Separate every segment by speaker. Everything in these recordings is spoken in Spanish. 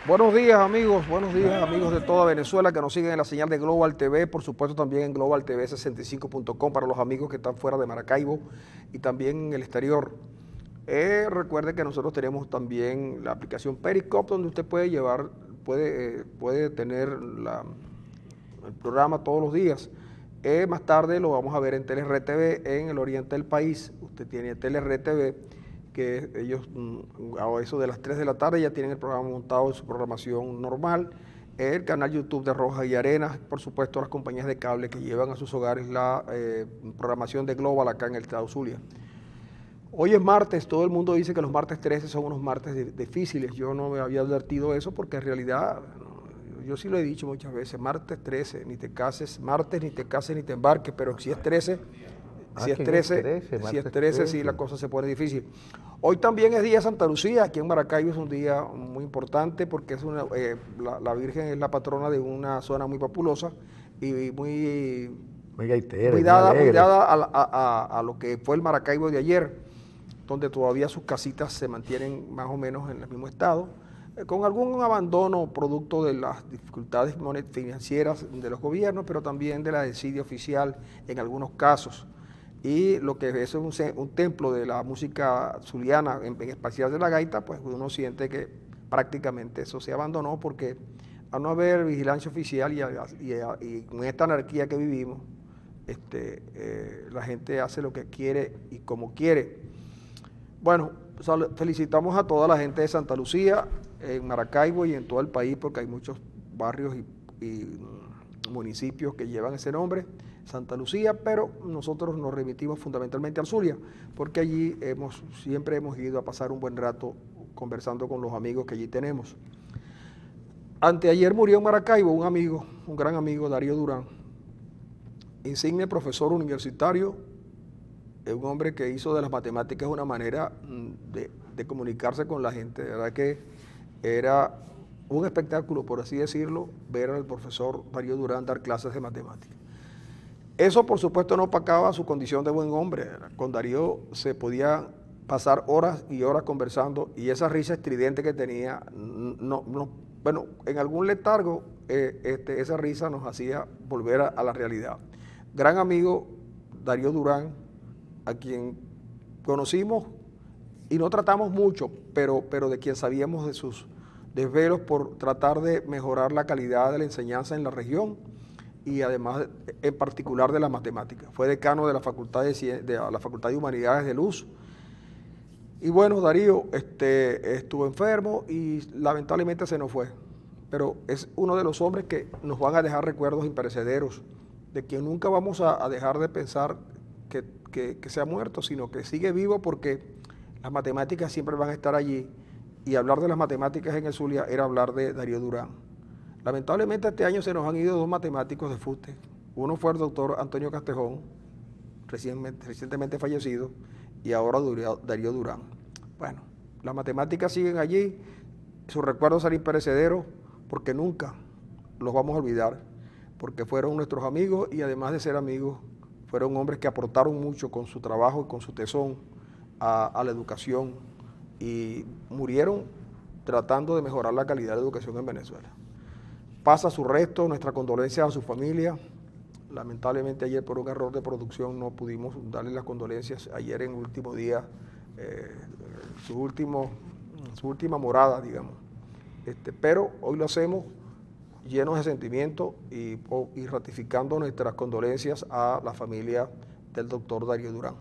Speaker 1: buenos días amigos de toda Venezuela que nos siguen en la señal de Global TV, por supuesto también en Global TV 65.com para los amigos que están fuera de Maracaibo y también en el exterior. Recuerde que nosotros tenemos también la aplicación Periscope donde usted puede puede tener el programa todos los días. Más tarde lo vamos a ver en TeleRTV en el oriente del país. Usted tiene TeleRTV, que ellos a eso de las 3 de la tarde ya tienen el programa montado en su programación normal. El canal YouTube de Rojas y Arenas, por supuesto las compañías de cable que llevan a sus hogares la programación de Global acá en el estado Zulia. Hoy es martes, todo el mundo dice que los martes 13 son unos martes difíciles. Yo no me había advertido eso porque en realidad, yo sí lo he dicho muchas veces, martes 13, ni te cases, martes ni te cases ni te embarques, pero si es 13, si es 13, sí la cosa se pone difícil. Hoy también es día de Santa Lucía, aquí en Maracaibo es un día muy importante porque es la Virgen es la patrona de una zona muy populosa y
Speaker 2: muy gaitera,
Speaker 1: muy dada a lo que fue el Maracaibo de ayer, donde todavía sus casitas se mantienen más o menos en el mismo estado, con algún abandono producto de las dificultades financieras de los gobiernos, pero también de la desidia oficial en algunos casos. Y lo que es un templo de la música zuliana, en especial de la gaita, pues uno siente que prácticamente eso se abandonó porque al no haber vigilancia oficial y con esta anarquía que vivimos, la gente hace lo que quiere y como quiere. Bueno, felicitamos a toda la gente de Santa Lucía, en Maracaibo y en todo el país, porque hay muchos barrios y municipios que llevan ese nombre, Santa Lucía, pero nosotros nos remitimos fundamentalmente al Zulia, porque allí siempre hemos ido a pasar un buen rato conversando con los amigos que allí tenemos. Anteayer murió en Maracaibo un amigo, un gran amigo, Darío Durán, insigne profesor universitario, un hombre que hizo de las matemáticas una manera de comunicarse con la gente. De verdad que era un espectáculo, por así decirlo, ver al profesor Darío Durán dar clases de matemáticas. Eso, por supuesto, no opacaba su condición de buen hombre. Con Darío se podía pasar horas y horas conversando y esa risa estridente que tenía, bueno, en algún letargo, esa risa nos hacía volver a la realidad. Gran amigo Darío Durán, a quien conocimos y no tratamos mucho, pero de quien sabíamos de sus desvelos por tratar de mejorar la calidad de la enseñanza en la región y además en particular de la matemática. Fue decano de la Facultad de Humanidades de Luz. Y bueno, Darío estuvo enfermo y lamentablemente se nos fue, pero es uno de los hombres que nos van a dejar recuerdos imperecederos, de quien nunca vamos a dejar de pensar que se ha muerto, sino que sigue vivo porque las matemáticas siempre van a estar allí y hablar de las matemáticas en el Zulia era hablar de Darío Durán. Lamentablemente este año se nos han ido dos matemáticos de fuste. Uno fue el doctor Antonio Castejón, recientemente fallecido, y ahora Darío Durán. Bueno, las matemáticas siguen allí, sus recuerdos serán imperecederos porque nunca los vamos a olvidar, porque fueron nuestros amigos y además de ser amigos, fueron hombres que aportaron mucho con su trabajo y con su tesón a la educación y murieron tratando de mejorar la calidad de la educación en Venezuela. Pasa su resto, nuestra condolencia a su familia. Lamentablemente ayer por un error de producción no pudimos darle las condolencias. Ayer en el último día, su última morada, digamos. Pero hoy lo hacemos llenos de sentimiento y ratificando nuestras condolencias a la familia del doctor Darío Durán.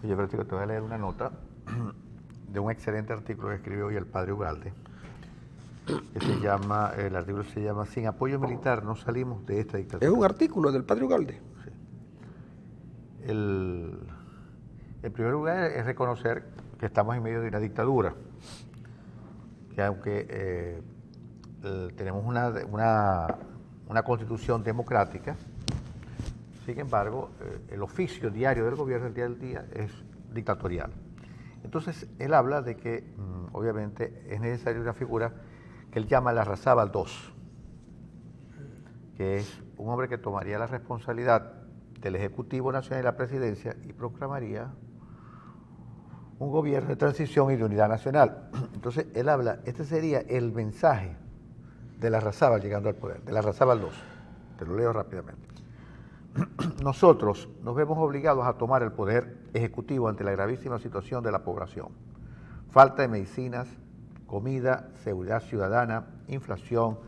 Speaker 2: Oye, Francisco, te voy a leer una nota de un excelente artículo que escribió hoy el padre Ugalde, que el artículo se llama "Sin apoyo militar no salimos de esta dictadura".
Speaker 1: Es un artículo del padre Ugalde.
Speaker 2: Sí. El primer lugar es reconocer que estamos en medio de una dictadura, que aunque tenemos una constitución democrática, sin embargo, el oficio diario del gobierno, el día del día, es dictatorial. Entonces, él habla de que, obviamente, es necesaria una figura que él llama la Larrazábal II, que es un hombre que tomaría la responsabilidad del Ejecutivo Nacional y la Presidencia y proclamaría un gobierno de transición y de unidad nacional. Entonces, él habla, este sería el mensaje de Larrazábal llegando al poder, de Larrazábal 2. Te lo leo rápidamente. Nosotros nos vemos obligados a tomar el poder ejecutivo ante la gravísima situación de la población. Falta de medicinas, comida, seguridad ciudadana, inflación,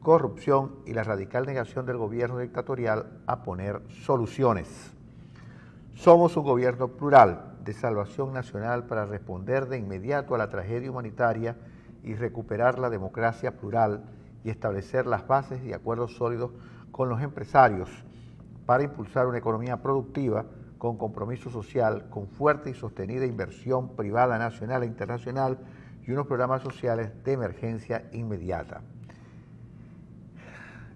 Speaker 2: corrupción y la radical negación del gobierno dictatorial a poner soluciones. Somos un gobierno plural de salvación nacional para responder de inmediato a la tragedia humanitaria y recuperar la democracia plural y establecer las bases y acuerdos sólidos con los empresarios para impulsar una economía productiva con compromiso social, con fuerte y sostenida inversión privada nacional e internacional y unos programas sociales de emergencia inmediata.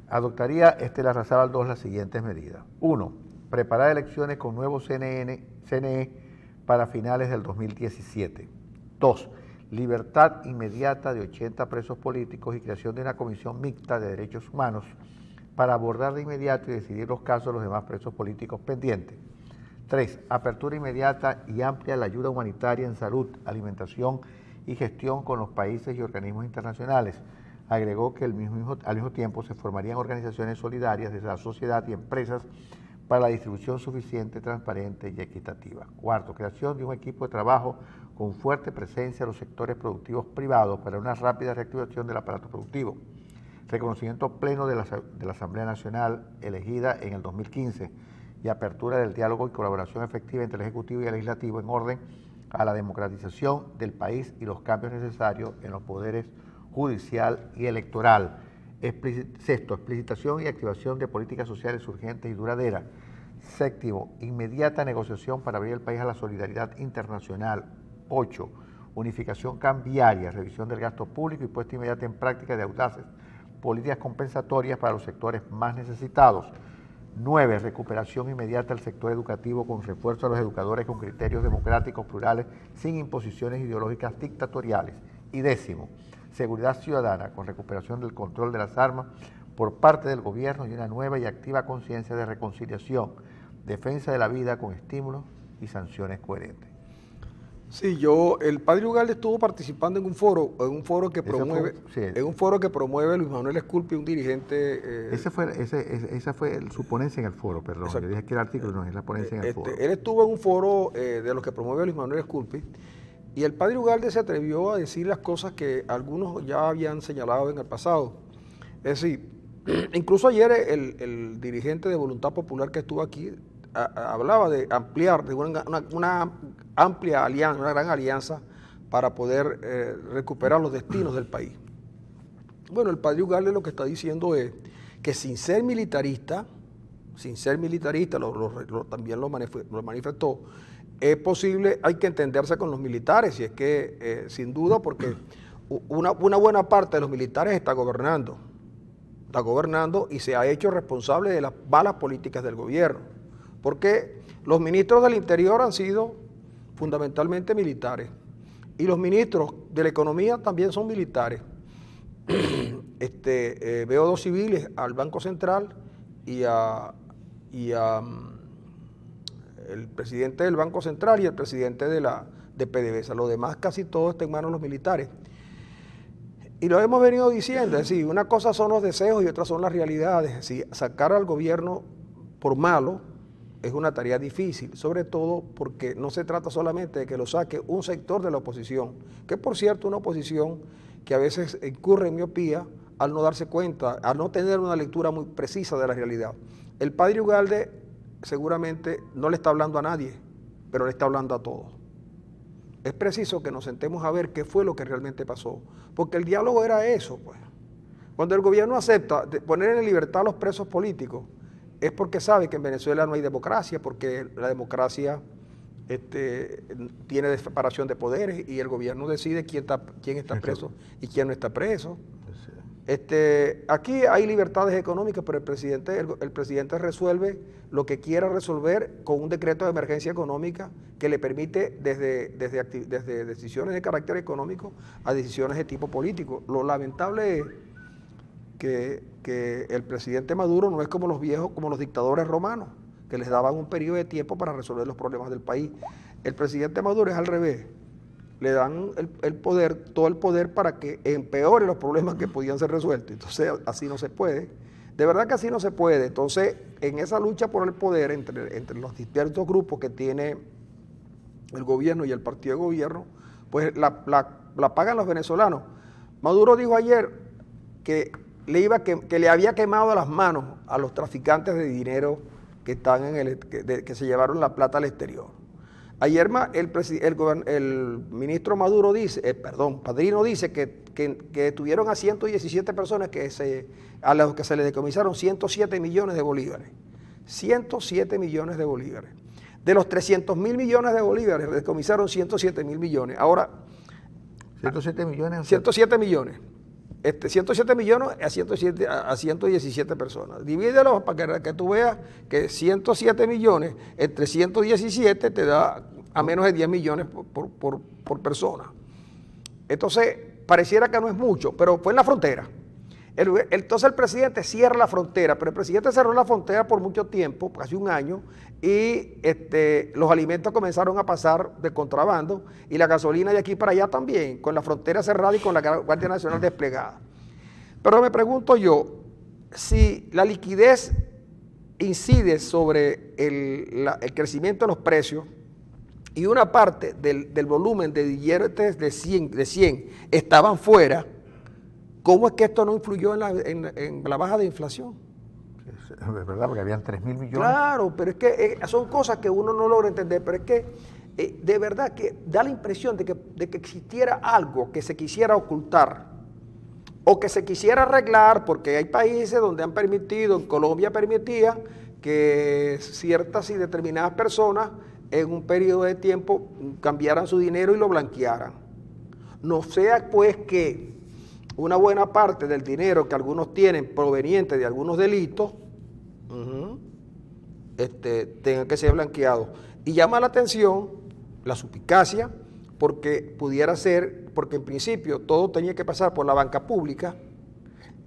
Speaker 2: Adoptaría Larrazábal 2 las siguientes medidas. 1. Preparar elecciones con nuevo CNE para finales del 2017. 2. Libertad inmediata de 80 presos políticos y creación de una comisión mixta de derechos humanos para abordar de inmediato y decidir los casos de los demás presos políticos pendientes. 3. Apertura inmediata y amplia la ayuda humanitaria en salud, alimentación y gestión con los países y organismos internacionales. Agregó que al mismo tiempo se formarían organizaciones solidarias desde la sociedad y empresas para la distribución suficiente, transparente y equitativa. 4. Creación de un equipo de trabajo con fuerte presencia de los sectores productivos privados para una rápida reactivación del aparato productivo. Reconocimiento pleno de la Asamblea Nacional elegida en el 2015 y apertura del diálogo y colaboración efectiva entre el Ejecutivo y el Legislativo en orden a la democratización del país y los cambios necesarios en los poderes judicial y electoral. 6. Explicitación y activación de políticas sociales urgentes y duraderas. 7. Inmediata negociación para abrir el país a la solidaridad internacional. 8. Unificación cambiaria, revisión del gasto público y puesta inmediata en práctica de audaces políticas compensatorias para los sectores más necesitados. 9. Recuperación inmediata del sector educativo con refuerzo a los educadores con criterios democráticos plurales sin imposiciones ideológicas dictatoriales. Y 10. Seguridad ciudadana con recuperación del control de las armas por parte del gobierno y una nueva y activa conciencia de reconciliación, defensa de la vida con estímulos y sanciones coherentes.
Speaker 1: Sí, el padre Ugalde estuvo participando en un foro que promueve, Luis Manuel Esculpi, un dirigente.
Speaker 2: Esa fue su ponencia en el foro, perdón. Exacto. Yo dije que el artículo no es la ponencia en el foro.
Speaker 1: Él estuvo en un foro de los que promueve Luis Manuel Esculpi, y el padre Ugalde se atrevió a decir las cosas que algunos ya habían señalado en el pasado. Es decir, incluso ayer el dirigente de Voluntad Popular que estuvo aquí hablaba de ampliar, de una amplia alianza, una gran alianza para poder recuperar los destinos del país. Bueno, el padre Ugalde lo que está diciendo es que sin ser militarista, también lo manifestó, es posible, hay que entenderse con los militares, y es que sin duda, porque una buena parte de los militares está gobernando y se ha hecho responsable de las malas políticas del gobierno, porque los ministros del Interior han sido fundamentalmente militares, y los ministros de la Economía también son militares. Veo 2 civiles al Banco Central y el presidente del Banco Central y el presidente de PDVSA. Lo demás casi todo está en manos de los militares. Y lo hemos venido diciendo, es decir, una cosa son los deseos y otras son las realidades. Es decir, sacar al gobierno por malo es una tarea difícil, sobre todo porque no se trata solamente de que lo saque un sector de la oposición, que por cierto una oposición que a veces incurre en miopía al no darse cuenta, al no tener una lectura muy precisa de la realidad. El padre Ugalde seguramente no le está hablando a nadie, pero le está hablando a todos. Es preciso que nos sentemos a ver qué fue lo que realmente pasó, porque el diálogo era eso, pues. Cuando el gobierno acepta poner en libertad a los presos políticos, es porque sabe que en Venezuela no hay democracia, porque la democracia tiene separación de poderes y el gobierno decide quién está preso y quién no está preso. Aquí hay libertades económicas, pero el presidente resuelve lo que quiera resolver con un decreto de emergencia económica que le permite desde decisiones de carácter económico a decisiones de tipo político. Lo lamentable es que el presidente Maduro no es como los dictadores romanos, que les daban un periodo de tiempo para resolver los problemas del país. El presidente Maduro es al revés. le dan el poder, todo el poder para que empeore los problemas que podían ser resueltos. Entonces, así no se puede. De verdad que así no se puede. Entonces, en esa lucha por el poder entre los distintos grupos que tiene el gobierno y el partido de gobierno, pues la pagan los venezolanos. Maduro dijo ayer que le había quemado las manos a los traficantes de dinero que están que se llevaron la plata al exterior. Ayer el ministro Maduro dice, Padrino dice que tuvieron a 117 personas a los que se les decomisaron 107 millones de bolívares. 107 millones de bolívares. De los 300 mil millones de bolívares, decomisaron 107 mil millones. Ahora,
Speaker 2: 107 millones.
Speaker 1: 107 millones. 107 millones a 117 personas. Divídelo para que tú veas que 107 millones entre 117 te da a menos de 10 millones por persona. Entonces, pareciera que no es mucho, pero fue en la frontera. Entonces el presidente cierra la frontera, pero el presidente cerró la frontera por mucho tiempo, casi un año, y los alimentos comenzaron a pasar de contrabando y la gasolina de aquí para allá también, con la frontera cerrada y con la Guardia Nacional desplegada. Pero me pregunto yo, si la liquidez incide sobre el crecimiento de los precios y una parte del volumen de billetes de 100 estaban fuera, ¿cómo es que esto no influyó en la baja de inflación?
Speaker 2: Es verdad, porque habían 3.000 millones.
Speaker 1: Claro, pero es que son cosas que uno no logra entender, pero es que de verdad que da la impresión de que existiera algo que se quisiera ocultar o que se quisiera arreglar, porque hay países donde han permitido, en Colombia permitía que ciertas y determinadas personas en un periodo de tiempo cambiaran su dinero y lo blanquearan. No sea pues que una buena parte del dinero que algunos tienen proveniente de algunos delitos tenga que ser blanqueado. Y llama la atención la suspicacia, porque pudiera ser, porque en principio todo tenía que pasar por la banca pública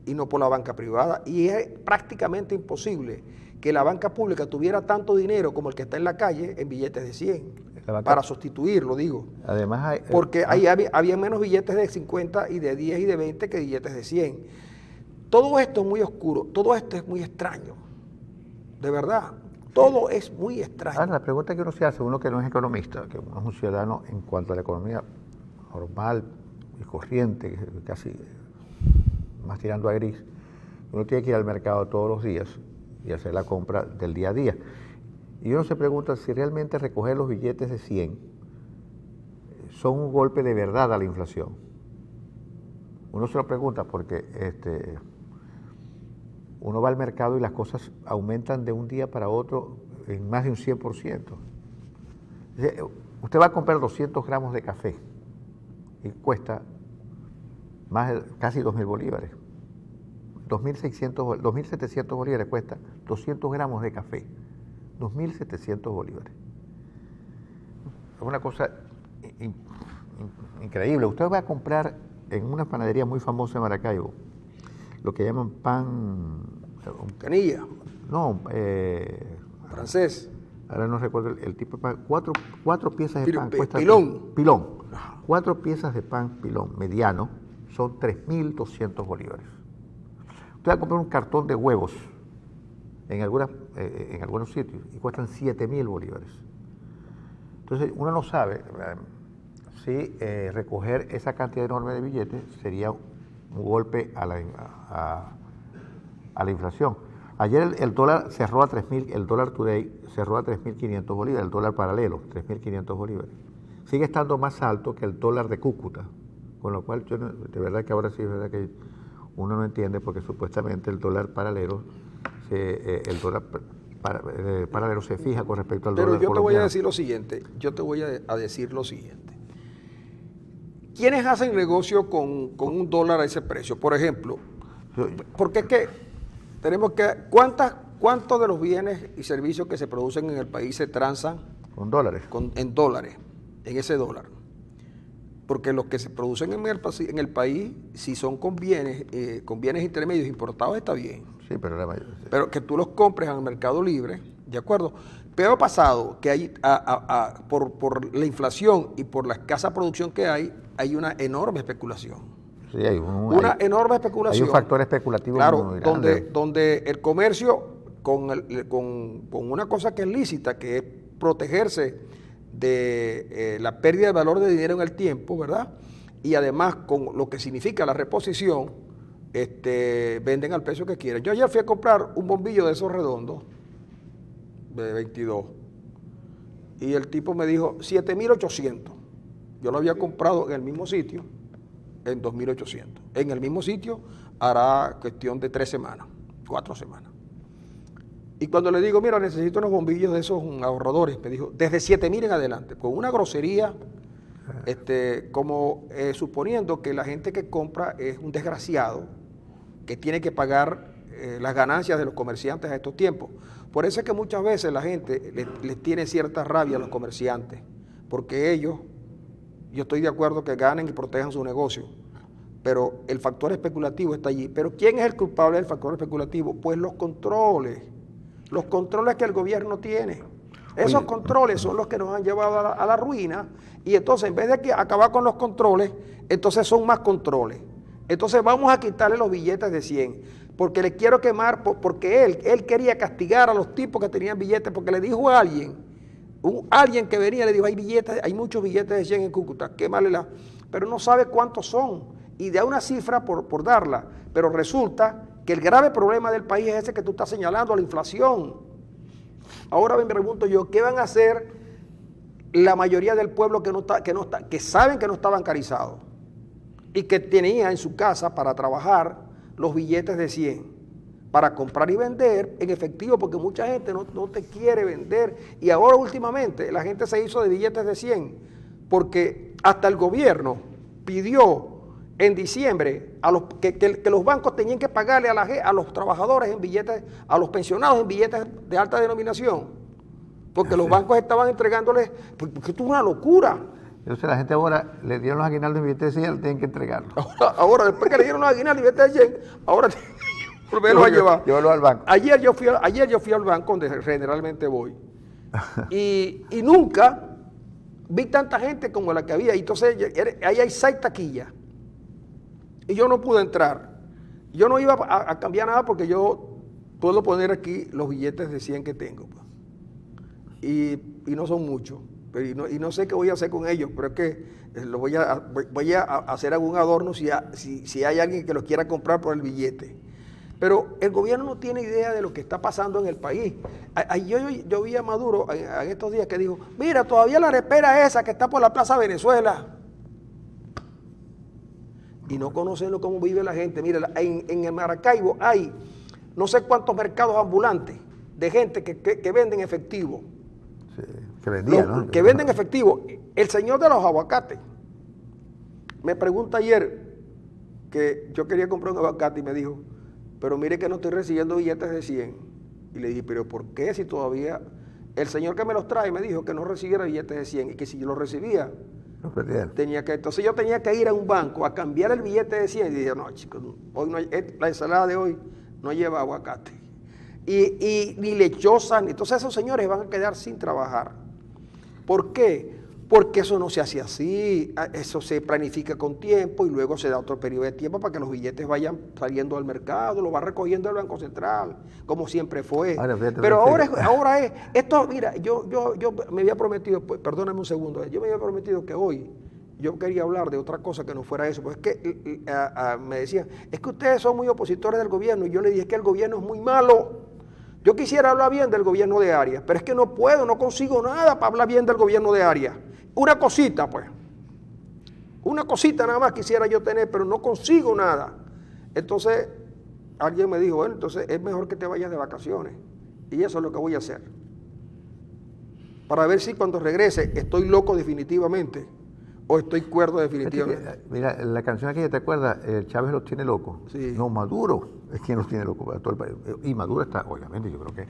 Speaker 1: y no por la banca privada, y es prácticamente imposible que la banca pública tuviera tanto dinero como el que está en la calle en billetes de 100, para sustituirlo, digo.
Speaker 2: Además
Speaker 1: porque había menos billetes de 50 y de 10 y de 20 que billetes de 100. Todo esto es muy oscuro, todo esto es muy extraño, de verdad, todo es muy extraño.
Speaker 2: Ahora, la pregunta que uno se hace, uno que no es economista, que uno es un ciudadano en cuanto a la economía normal y corriente, casi más tirando a gris, uno tiene que ir al mercado todos los días y hacer la compra del día a día. Y uno se pregunta si realmente recoger los billetes de 100 son un golpe de verdad a la inflación. Uno se lo pregunta porque uno va al mercado y las cosas aumentan de un día para otro en más de un 100%. Usted va a comprar 200 gramos de café y cuesta casi 2.000 bolívares. 2.700 bolívares cuesta 200 gramos de café. 2.700 bolívares. Es una cosa increíble. Usted va a comprar en una panadería muy famosa en Maracaibo lo que llaman pan...
Speaker 1: Canilla.
Speaker 2: No,
Speaker 1: francés.
Speaker 2: Ahora no recuerdo el tipo de pan. Cuatro piezas de pan cuestan...
Speaker 1: Pilón.
Speaker 2: Pilón. 4 piezas de pan pilón mediano son 3.200 bolívares. Usted va a comprar un cartón de huevos en algunos sitios y cuestan 7.000 bolívares. Entonces, uno no sabe si recoger esa cantidad enorme de billetes sería un golpe a la inflación. Ayer el dólar cerró a 3.000, el dólar today cerró a 3.500 bolívares, el dólar paralelo, 3.500 bolívares. Sigue estando más alto que el dólar de Cúcuta, con lo cual yo de verdad que ahora sí es verdad que uno no entiende porque supuestamente el dólar paralelo paralelo se fija con respecto al dólar colombiano.
Speaker 1: Pero yo te voy a decir lo siguiente, ¿quiénes hacen negocio con un dólar a ese precio? Por ejemplo, porque es que tenemos que, ¿cuántos de los bienes y servicios que se producen en el país se transan
Speaker 2: con dólares?
Speaker 1: En dólares, en ese dólar. Porque los que se producen en el país, si son con bienes intermedios importados, está bien.
Speaker 2: Sí, pero
Speaker 1: pero que tú los compres al mercado libre, ¿De acuerdo? Pero ha pasado que hay, por la inflación y por la escasa producción que hay una enorme especulación.
Speaker 2: Sí,
Speaker 1: Una enorme especulación.
Speaker 2: Hay un factor especulativo
Speaker 1: claro,
Speaker 2: muy grande.
Speaker 1: donde el comercio, con una cosa que es lícita, que es protegerse de la pérdida de valor de dinero en el tiempo, ¿verdad? Y además con lo que significa la reposición, venden al precio que quieren. Yo ayer fui a comprar un bombillo de esos redondos, de 22, y el tipo me dijo 7,800. Yo lo había comprado en el mismo sitio en 2,800. En el mismo sitio hará cuestión de 3 semanas, 4 semanas. Y cuando le digo, mira, necesito unos bombillos de esos ahorradores, me dijo, desde 7,000 en adelante, con una grosería, como suponiendo que la gente que compra es un desgraciado, que tiene que pagar las ganancias de los comerciantes a estos tiempos. Por eso es que muchas veces la gente les tiene cierta rabia a los comerciantes, porque ellos, yo estoy de acuerdo que ganen y protejan su negocio, pero el factor especulativo está allí. Pero ¿quién es el culpable del factor especulativo? Pues los controles que el gobierno tiene. Esos controles son los que nos han llevado a la ruina, y entonces en vez de acabar con los controles, entonces son más controles. Entonces vamos a quitarle los billetes de 100, porque le quiero quemar, porque él quería castigar a los tipos que tenían billetes, porque le dijo a alguien que venía, le dijo, hay muchos billetes de 100 en Cúcuta, quémale pero no sabe cuántos son, y da una cifra por darla, pero resulta que el grave problema del país es ese que tú estás señalando, la inflación. Ahora me pregunto yo, ¿qué van a hacer la mayoría del pueblo que saben que no está bancarizado y que tenía en su casa para trabajar los billetes de 100 para comprar y vender en efectivo, porque mucha gente no te quiere vender, y ahora últimamente la gente se hizo de billetes de 100 porque hasta el gobierno pidió en diciembre que los bancos tenían que pagarle a los trabajadores en billetes, a los pensionados en billetes de alta denominación, porque los bancos estaban entregándoles, porque esto es una locura.
Speaker 2: Entonces la gente ahora le dieron los aguinaldos en billetes de 100, tienen que entregarlos.
Speaker 1: Ahora, después que le dieron los aguinaldos en billetes de 100, ahora volverlos a llevar.
Speaker 2: Llévalo al banco.
Speaker 1: Ayer yo fui al banco donde generalmente voy y nunca vi tanta gente como la que había. Y entonces ahí hay 6 taquillas y yo no pude entrar. Yo no iba a cambiar nada porque yo puedo poner aquí los billetes de 100 que tengo, pues. Y no son muchos, y no sé qué voy a hacer con ellos, pero es que voy a hacer algún adorno si hay alguien que los quiera comprar por el billete. Pero el gobierno no tiene idea de lo que está pasando en el país. Yo vi a Maduro en estos días que dijo, mira, todavía la arepera esa que está por la Plaza Venezuela. Y no conocen cómo vive la gente. Mira, en el Maracaibo hay no sé cuántos mercados ambulantes de gente que venden efectivo.
Speaker 2: Sí, que vendían, ¿no?
Speaker 1: Que venden efectivo. El señor de los aguacates me pregunta ayer que yo quería comprar un aguacate y me dijo, pero mire que no estoy recibiendo billetes de 100. Y le dije, pero ¿por qué si todavía? El señor que me los trae me dijo que no recibiera billetes de 100 y que si yo los recibía, entonces yo tenía que ir a un banco a cambiar el billete de 100 y dije, no chicos, hoy no, la ensalada de hoy no lleva aguacate. Y ni lechosa, entonces esos señores van a quedar sin trabajar. ¿Por qué? Porque eso no se hace así, eso se planifica con tiempo y luego se da otro periodo de tiempo para que los billetes vayan saliendo al mercado, lo va recogiendo el Banco Central, como siempre fue. Pero ahora es, esto, mira, yo me había prometido, pues, perdóname un segundo, yo me había prometido que hoy yo quería hablar de otra cosa que no fuera eso, pues es que me decían, es que ustedes son muy opositores del gobierno, y yo le dije, es que el gobierno es muy malo. Yo quisiera hablar bien del gobierno de Arias, pero es que no puedo, no consigo nada para hablar bien del gobierno de Arias. Una cosita, pues. Una cosita nada más quisiera yo tener, pero no consigo nada. Entonces, alguien me dijo, bueno, entonces es mejor que te vayas de vacaciones. Y eso es lo que voy a hacer. Para ver si cuando regrese estoy loco definitivamente o estoy cuerdo definitivamente.
Speaker 2: Mira, la canción aquella, ¿te acuerdas? Chávez los tiene locos.
Speaker 1: Sí.
Speaker 2: No, Maduro es quien los tiene locos para todo el país. Y Maduro está, obviamente, yo creo que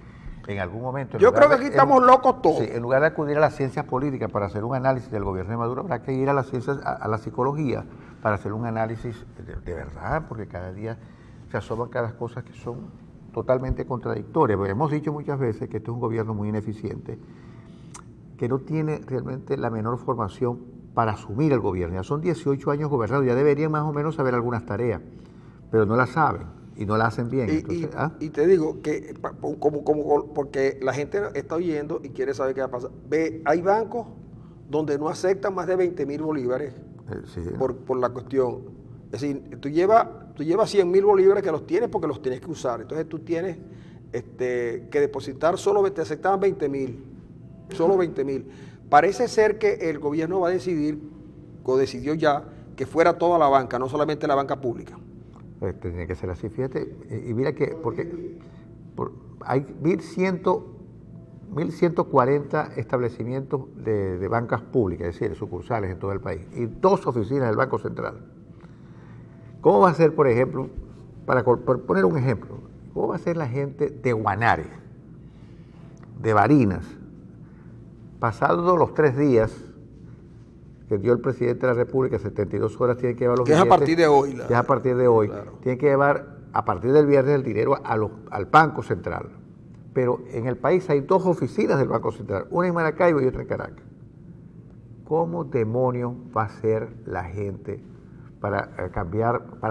Speaker 2: en algún momento...
Speaker 1: Yo creo que aquí estamos locos todos.
Speaker 2: Sí, en lugar de acudir a las ciencias políticas para hacer un análisis del gobierno de Maduro, habrá que ir a las ciencias, a la psicología, para hacer un análisis de verdad, porque cada día se asoman cada cosa que son totalmente contradictorias, porque hemos dicho muchas veces que este es un gobierno muy ineficiente, que no tiene realmente la menor formación para asumir el gobierno. Ya son 18 años gobernados, ya deberían más o menos saber algunas tareas, pero no las saben y no las hacen bien. Entonces,
Speaker 1: y te digo que, porque la gente está oyendo y quiere saber qué va a pasar. Ve, hay bancos donde no aceptan más de 20.000 bolívares
Speaker 2: sí.
Speaker 1: por la cuestión. Es decir, tú llevas 100.000 bolívares que los tienes porque los tienes que usar. Entonces tú tienes que depositar, te aceptaban 20.000, solo 20.000. Parece ser que el gobierno va a decidir, o decidió ya, que fuera toda la banca, no solamente la banca pública.
Speaker 2: Tiene que ser así, fíjate, y mira que, hay 1.140 establecimientos de bancas públicas, es decir, sucursales en todo el país, y 2 oficinas del Banco Central. ¿Cómo va a ser, por ejemplo, por poner un ejemplo, cómo va a ser la gente de Guanare, de Barinas, pasados los 3 días que dio el presidente de la República, 72 horas, tiene que llevar los
Speaker 1: billetes. Que es a partir de hoy.
Speaker 2: Que es a partir de hoy. Claro. Tiene que llevar, a partir del viernes, el dinero al Banco Central. Pero en el país hay 2 oficinas del Banco Central, una en Maracaibo y otra en Caracas. ¿Cómo demonios va a ser la gente para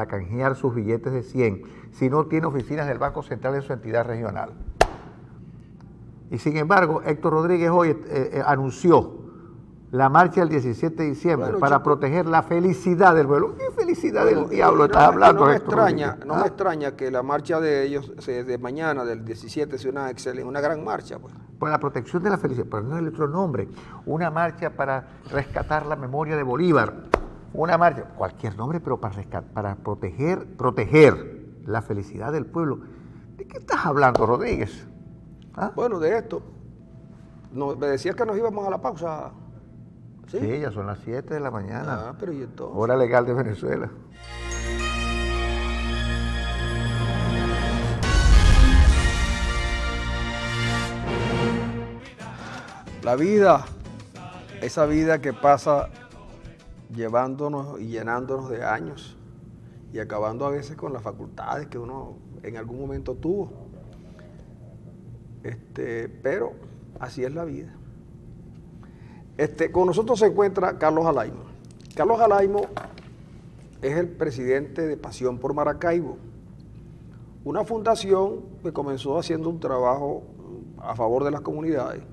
Speaker 2: canjear sus billetes de 100 si no tiene oficinas del Banco Central en su entidad regional? Y sin embargo, Héctor Rodríguez hoy anunció la marcha del 17 de diciembre para proteger la felicidad del pueblo. ¿Qué felicidad del diablo estás hablando?
Speaker 1: No me extraña que la marcha de ellos de mañana, del 17, sea una gran marcha.
Speaker 2: Por la protección de la felicidad, pero no es el otro nombre. Una marcha para rescatar la memoria de Bolívar. Una marcha, cualquier nombre, pero para proteger la felicidad del pueblo. ¿De qué estás hablando, Rodríguez?
Speaker 1: Bueno, de esto. Me decías que nos íbamos a la pausa.
Speaker 2: Sí, ya son las 7 de la mañana.
Speaker 1: Pero ¿y entonces?
Speaker 2: Hora legal de Venezuela.
Speaker 1: La vida, esa vida que pasa llevándonos y llenándonos de años y acabando a veces con las facultades que uno en algún momento tuvo. Pero así es la vida. Con nosotros se encuentra Carlos Alaimo. Carlos Alaimo es el presidente de Pasión por Maracaibo, una fundación que comenzó haciendo un trabajo a favor de las comunidades,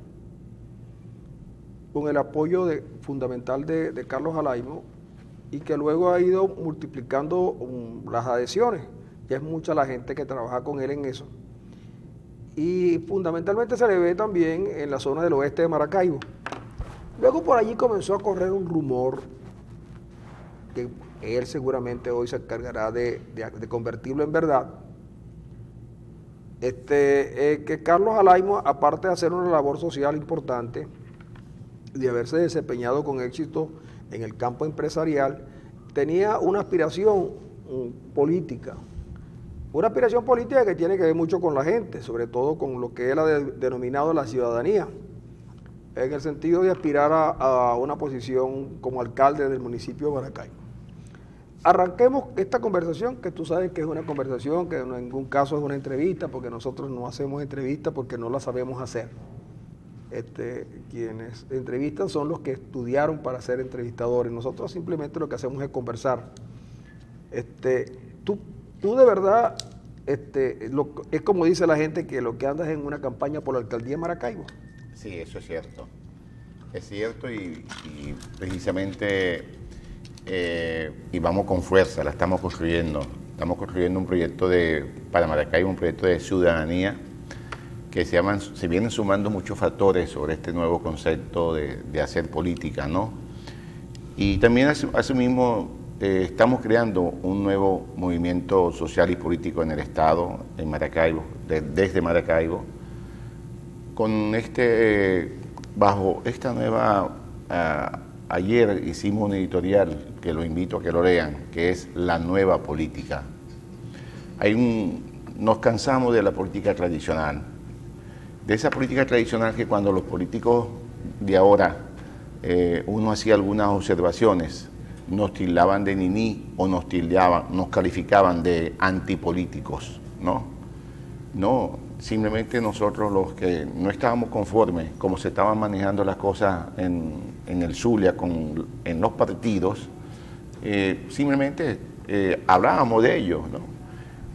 Speaker 1: con el apoyo fundamental de Carlos Alaimo, y que luego ha ido multiplicando las adhesiones. Ya es mucha la gente que trabaja con él en eso. Y fundamentalmente se le ve también en la zona del oeste de Maracaibo. Luego por allí comenzó a correr un rumor que él seguramente hoy se encargará de convertirlo en verdad. Que Carlos Alaimo, aparte de hacer una labor social importante, de haberse desempeñado con éxito en el campo empresarial, tenía una aspiración política. Una aspiración política que tiene que ver mucho con la gente, sobre todo con lo que él ha denominado la ciudadanía, en el sentido de aspirar a una posición como alcalde del municipio de Maracaibo. Arranquemos esta conversación, que tú sabes que es una conversación, que en ningún caso es una entrevista, porque nosotros no hacemos entrevistas porque no la sabemos hacer. Quienes entrevistan son los que estudiaron para ser entrevistadores. Nosotros simplemente lo que hacemos es conversar. Tú de verdad, es como dice la gente, que lo que andas en una campaña por la alcaldía de Maracaibo.
Speaker 3: Sí, eso es cierto. Es cierto y precisamente y vamos con fuerza, la estamos construyendo. Estamos construyendo un proyecto para Maracaibo, un proyecto de ciudadanía, que se vienen sumando muchos factores sobre este nuevo concepto de hacer política, ¿no? Y también asimismo estamos creando un nuevo movimiento social y político en el Estado, en Maracaibo, desde Maracaibo, con bajo esta nueva, ayer hicimos un editorial que lo invito a que lo lean, que es La Nueva Política. Nos cansamos de la política tradicional, de esa política tradicional que cuando los políticos de ahora, uno hacía algunas observaciones, nos tildaban de niní o nos calificaban de antipolíticos, ¿no? No, simplemente nosotros los que no estábamos conformes como se estaban manejando las cosas en el Zulia, en los partidos, simplemente hablábamos de ellos, ¿no?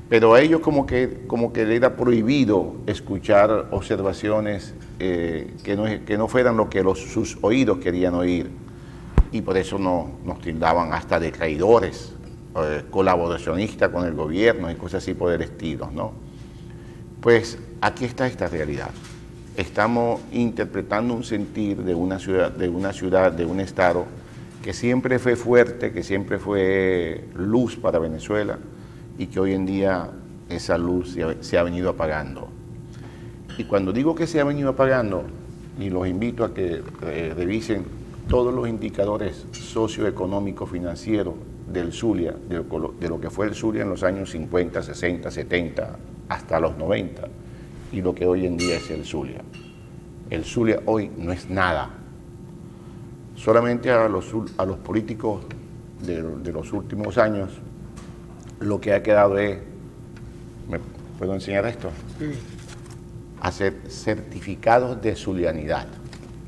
Speaker 3: Pero a ellos como que le era prohibido escuchar observaciones que no fueran lo que sus oídos querían oír, y por eso nos tildaban hasta de traidores, colaboracionistas con el gobierno y cosas así por el estilo, ¿no? Pues aquí está esta realidad. Estamos interpretando un sentir de una ciudad, de un estado que siempre fue fuerte, que siempre fue luz para Venezuela, y que hoy en día esa luz se ha venido apagando. Y cuando digo que se ha venido apagando, y los invito a que revisen todos los indicadores socioeconómicos financieros del Zulia, de lo que fue el Zulia en los años 50, 60, 70, hasta los 90, y lo que hoy en día es el Zulia. El Zulia hoy no es nada. Solamente a los políticos de los últimos años, lo que ha quedado es, ¿me puedo enseñar esto? Sí. Hacer certificados de zulianidad.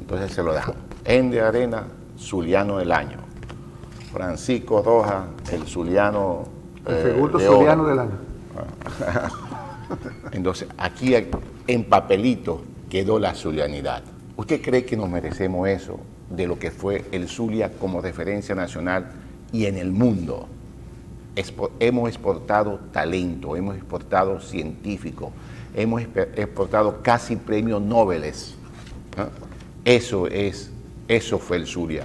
Speaker 3: Entonces se lo dan. Ender Arena, zuliano del año. Francisco Rojas, el zuliano
Speaker 2: el segundo zuliano del año.
Speaker 3: Entonces, aquí en papelito quedó la zulianidad. ¿Usted cree que nos merecemos eso de lo que fue el Zulia como referencia nacional y en el mundo? Hemos exportado talento, hemos exportado científicos, hemos exportado casi premios Nobel. Eso fue el Zulia.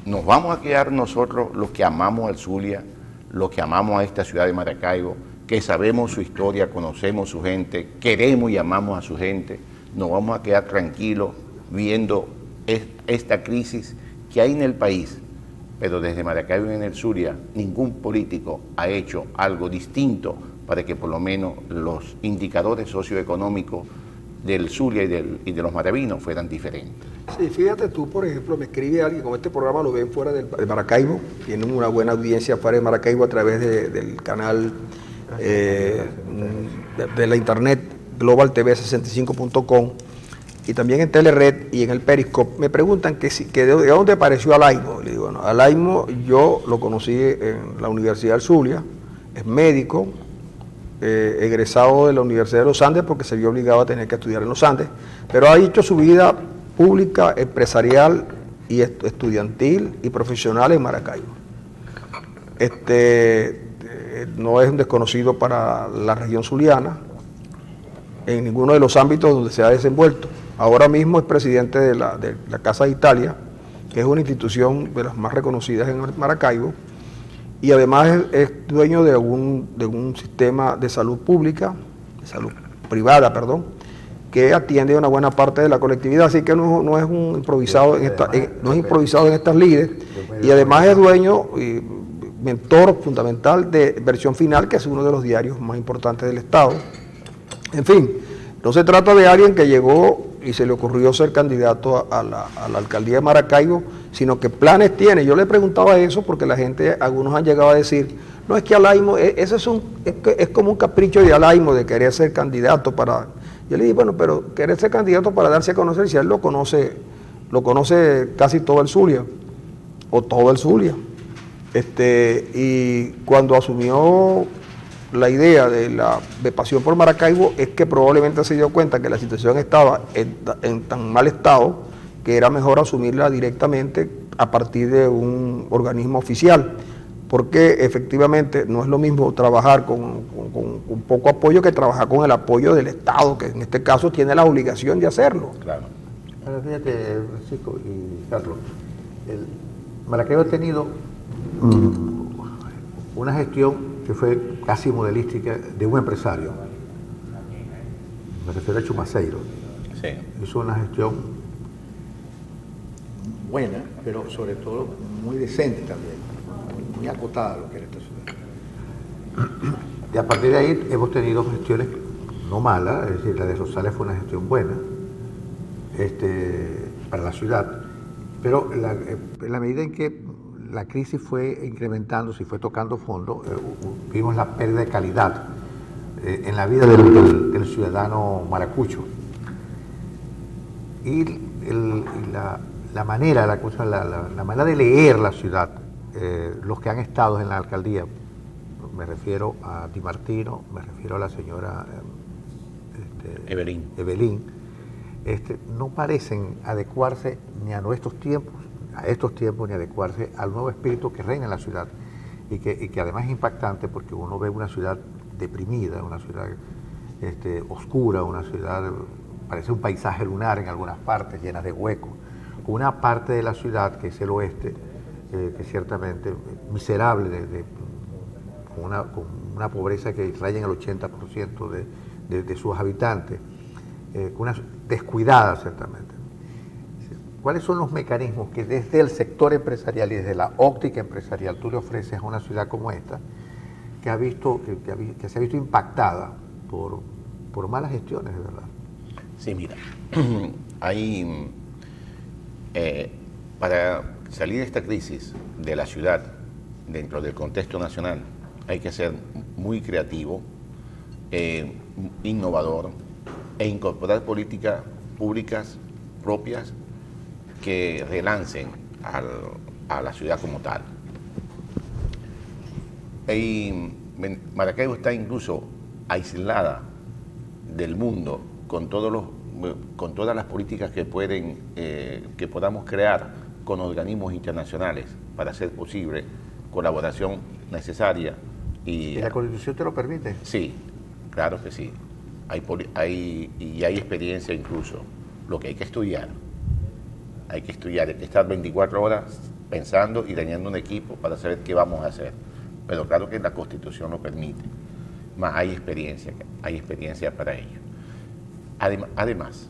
Speaker 3: Nos vamos a quedar nosotros los que amamos al Zulia, los que amamos a esta ciudad de Maracaibo, que sabemos su historia, conocemos su gente, queremos y amamos a su gente. Nos vamos a quedar tranquilos viendo esta crisis que hay en el país, pero desde Maracaibo y en el Zulia ningún político ha hecho algo distinto para que por lo menos los indicadores socioeconómicos del Zulia y de los maravinos fueran diferentes.
Speaker 1: Sí, fíjate tú, por ejemplo, me escribe alguien, como este programa lo ven fuera de Maracaibo, tienen una buena audiencia fuera de Maracaibo a través del canal de la internet globaltv65.com, y también en Telered y en el Periscope. Me preguntan que de dónde apareció Alaimo. Le digo, bueno, Alaimo yo lo conocí en la Universidad del Zulia, es médico, egresado de la Universidad de los Andes porque se vio obligado a tener que estudiar en los Andes, pero ha hecho su vida pública, empresarial y estudiantil y profesional en Maracaibo. No es un desconocido para la región zuliana en ninguno de los ámbitos donde se ha desenvuelto. Ahora mismo es presidente de la Casa de Italia, que es una institución de las más reconocidas en Maracaibo, y además es dueño de un sistema de salud pública, de salud privada, perdón, que atiende a una buena parte de la colectividad, así que no es un improvisado no es improvisado en estas lides, y además es dueño y mentor fundamental de Versión Final, que es uno de los diarios más importantes del Estado. En fin, no se trata de alguien que llegó y se le ocurrió ser candidato a la alcaldía de Maracaibo, sino que planes tiene. Yo le preguntaba eso porque la gente, algunos han llegado a decir, no, es que Alaimo, eso es como un capricho de Alaimo de querer ser candidato para... Yo le dije, bueno, pero querer ser candidato para darse a conocer, si él lo conoce casi todo el Zulia, o todo el Zulia. Y cuando asumió la idea de Pasión por Maracaibo, es que probablemente se dio cuenta que la situación estaba en tan mal estado que era mejor asumirla directamente a partir de un organismo oficial, porque efectivamente no es lo mismo trabajar con un poco apoyo que trabajar con el apoyo del Estado, que en este caso tiene la obligación de hacerlo.
Speaker 2: Claro. Ahora fíjate, Francisco y Carlos, Maracaibo ha tenido una gestión que fue casi modelística de un empresario. Me refiero a Chumaceiro.
Speaker 3: Sí.
Speaker 2: Hizo una gestión buena, pero sobre todo muy decente también, muy acotada a lo que era esta ciudad. Y a partir de ahí hemos tenido gestiones no malas, es decir, la de Rosales fue una gestión buena para la ciudad, pero en la medida en que la crisis fue incrementándose y fue tocando fondo, vimos la pérdida de calidad en la vida del ciudadano maracucho. Y la manera de leer la ciudad, los que han estado en la alcaldía, me refiero a Di Martino, me refiero a la señora Evelyn, no parecen adecuarse ni a estos tiempos, ni adecuarse al nuevo espíritu que reina en la ciudad y que además es impactante porque uno ve una ciudad deprimida, una ciudad oscura, una ciudad, parece un paisaje lunar en algunas partes, llenas de huecos, con una parte de la ciudad que es el oeste, que ciertamente miserable, con una pobreza que raya en el 80% de sus habitantes, descuidada ciertamente. ¿Cuáles son los mecanismos que desde el sector empresarial y desde la óptica empresarial tú le ofreces a una ciudad como esta, que se ha visto impactada por malas gestiones, de verdad?
Speaker 3: Sí, mira, hay, para salir de esta crisis de la ciudad dentro del contexto nacional, hay que ser muy creativo, innovador e incorporar políticas públicas propias que relancen a la ciudad como tal. Maracaibo está incluso aislada del mundo con todas las políticas que podamos crear con organismos internacionales para hacer posible colaboración necesaria.
Speaker 2: ¿Y la Constitución te lo permite?
Speaker 3: Sí, claro que sí. Hay experiencia incluso. Lo que hay que estudiar, hay que estar 24 horas pensando y teniendo un equipo para saber qué vamos a hacer. Pero claro que la Constitución lo permite. Más hay experiencia para ello. Además,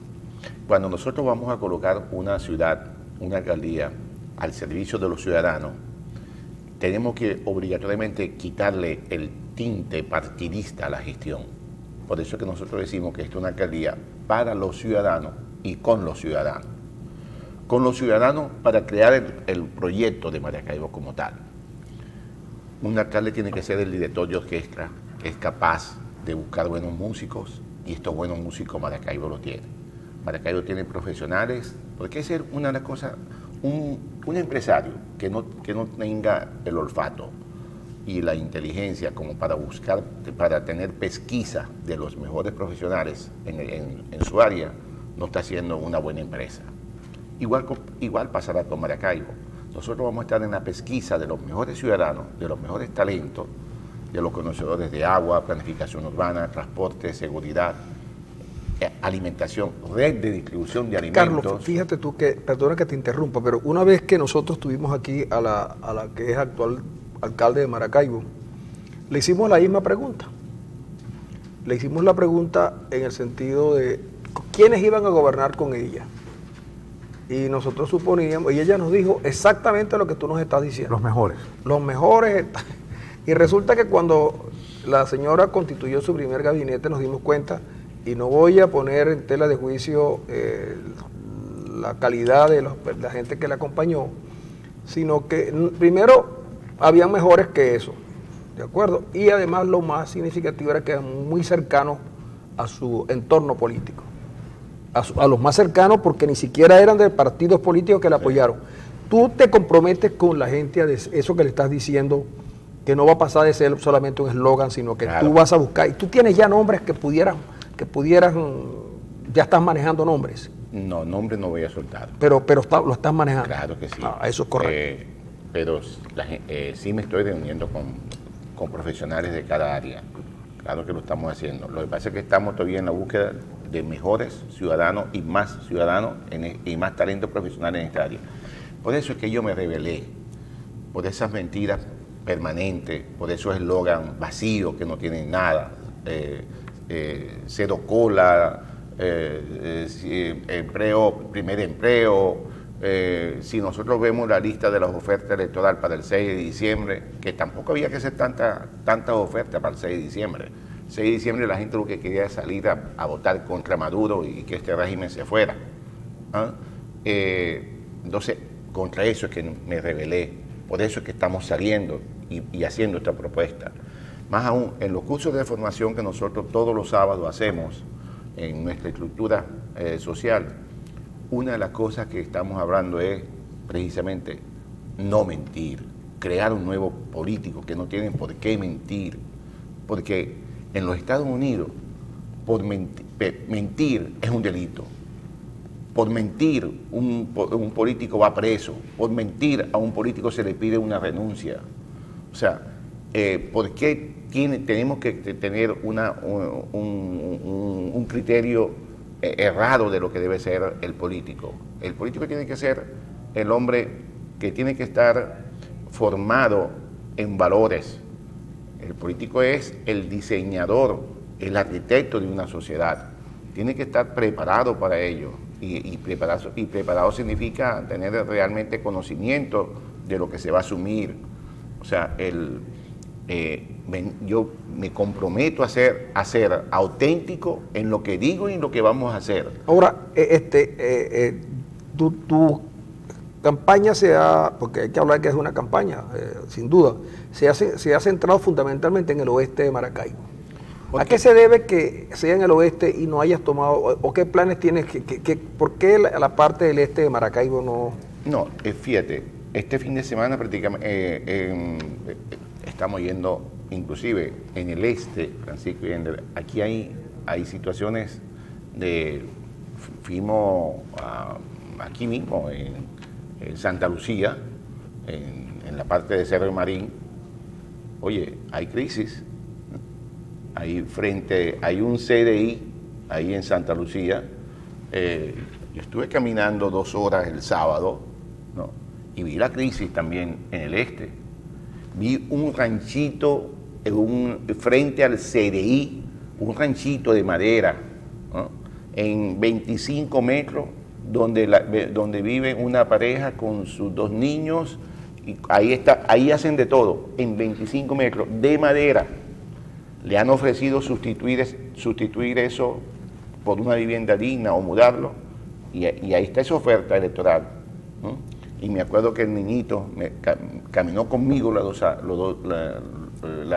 Speaker 3: cuando nosotros vamos a colocar una ciudad, una alcaldía al servicio de los ciudadanos, tenemos que obligatoriamente quitarle el tinte partidista a la gestión. Por eso es que nosotros decimos que esto es una alcaldía para los ciudadanos y con los ciudadanos. Con los ciudadanos para crear el proyecto de Maracaibo como tal. Un alcalde tiene que ser el director de orquesta, que es capaz de buscar buenos músicos, y estos buenos músicos Maracaibo lo tiene. Maracaibo tiene profesionales, porque es una de las cosas, un empresario que no tenga el olfato y la inteligencia como para buscar, para tener pesquisa de los mejores profesionales en su área, no está haciendo una buena empresa. Igual pasará con Maracaibo. Nosotros vamos a estar en la pesquisa de los mejores ciudadanos, de los mejores talentos, de los conocedores de agua, planificación urbana, transporte, seguridad, alimentación, red de distribución de alimentos.
Speaker 1: Carlos, fíjate tú que, perdona que te interrumpa, pero una vez que nosotros tuvimos aquí a la que es actual alcalde de Maracaibo, le hicimos la misma pregunta. Le hicimos la pregunta en el sentido de quiénes iban a gobernar con ella. Y nosotros suponíamos, y ella nos dijo exactamente lo que tú nos estás diciendo.
Speaker 2: Los mejores.
Speaker 1: Los mejores. Y resulta que cuando la señora constituyó su primer gabinete nos dimos cuenta, y no voy a poner en tela de juicio la calidad de la gente que la acompañó, sino que primero habían mejores que eso, ¿de acuerdo? Y además lo más significativo era que eran muy cercanos a su entorno político. A los más cercanos, porque ni siquiera eran de partidos políticos que la apoyaron. Tú te comprometes con la gente de eso que le estás diciendo, que no va a pasar de ser solamente un eslogan, sino que claro, tú vas a buscar, y tú tienes ya nombres que pudieran, ya estás manejando nombres.
Speaker 3: No, nombres no voy a soltar.
Speaker 1: Pero lo estás manejando.
Speaker 3: Claro que sí.
Speaker 1: Eso es correcto.
Speaker 3: Pero sí me estoy reuniendo con profesionales de cada área. Claro que lo estamos haciendo. Lo que pasa es que estamos todavía en la búsqueda de mejores ciudadanos y más talentos profesionales en esta área. Por eso es que yo me rebelé, por esas mentiras permanentes, por esos eslogan vacíos que no tienen nada, cero cola, primer empleo. Si nosotros vemos la lista de las ofertas electorales para el 6 de diciembre, que tampoco había que hacer tantas ofertas para el 6 de diciembre. El 6 de diciembre la gente lo que quería es salir a votar contra Maduro y que este régimen se fuera. Entonces, contra eso es que me rebelé, por eso es que estamos saliendo y haciendo esta propuesta. Más aún, en los cursos de formación que nosotros todos los sábados hacemos en nuestra estructura social, una de las cosas que estamos hablando es precisamente no mentir, crear un nuevo político que no tienen por qué mentir, porque en los Estados Unidos por mentir es un delito. Por mentir un político va preso, por mentir a un político se le pide una renuncia. O sea, ¿por qué tenemos que tener un criterio errado de lo que debe ser el político? El político tiene que ser el hombre que tiene que estar formado en valores. El político es el diseñador, el arquitecto de una sociedad. Tiene que estar preparado para ello. Y preparado significa tener realmente conocimiento de lo que se va a asumir. O sea, yo me comprometo a ser auténtico en lo que digo y en lo que vamos a hacer.
Speaker 1: Ahora, tu campaña porque hay que hablar que es una campaña, sin duda, se ha centrado fundamentalmente en el oeste de Maracaibo. ¿A qué se debe que sea en el oeste y no hayas tomado, o qué planes tienes, por qué la parte del este de Maracaibo no?
Speaker 3: No, fíjate, este fin de semana prácticamente estamos yendo, inclusive en el este, Francisco, aquí hay situaciones fuimos aquí mismo, en Santa Lucía, en la parte de Cerro Marín. Oye, hay crisis. Hay un CDI ahí en Santa Lucía. Yo estuve caminando 2 horas el sábado, ¿no? Y vi la crisis también en el este. Vi un ranchito frente al CDI, un ranchito de madera, ¿no? En 25 metros, donde vive una pareja con sus 2 niños, y ahí hacen de todo, en 25 metros, de madera. Le han ofrecido sustituir eso por una vivienda digna o mudarlo, y ahí está esa oferta electoral, ¿no? Y me acuerdo que el niñito caminó conmigo las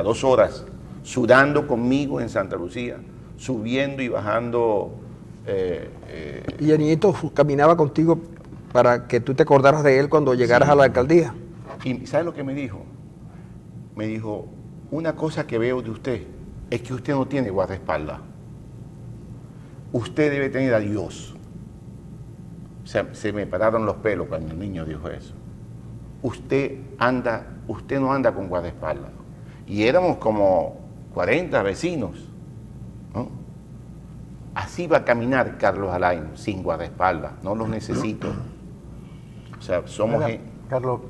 Speaker 3: 2 horas, sudando conmigo en Santa Lucía, subiendo y bajando.
Speaker 1: Y el niñito caminaba contigo para que tú te acordaras de él cuando llegaras a la alcaldía.
Speaker 3: Y ¿sabes lo que me dijo? Me dijo: una cosa que veo de usted es que usted no tiene guardaespaldas. Usted debe tener a Dios. O sea, se me pararon los pelos cuando el niño dijo eso. Usted no anda con guardaespaldas. Y éramos como 40 vecinos, ¿no? Así va a caminar Carlos Alain, sin guardaespaldas. No los necesito. O sea, somos...
Speaker 2: Carlos,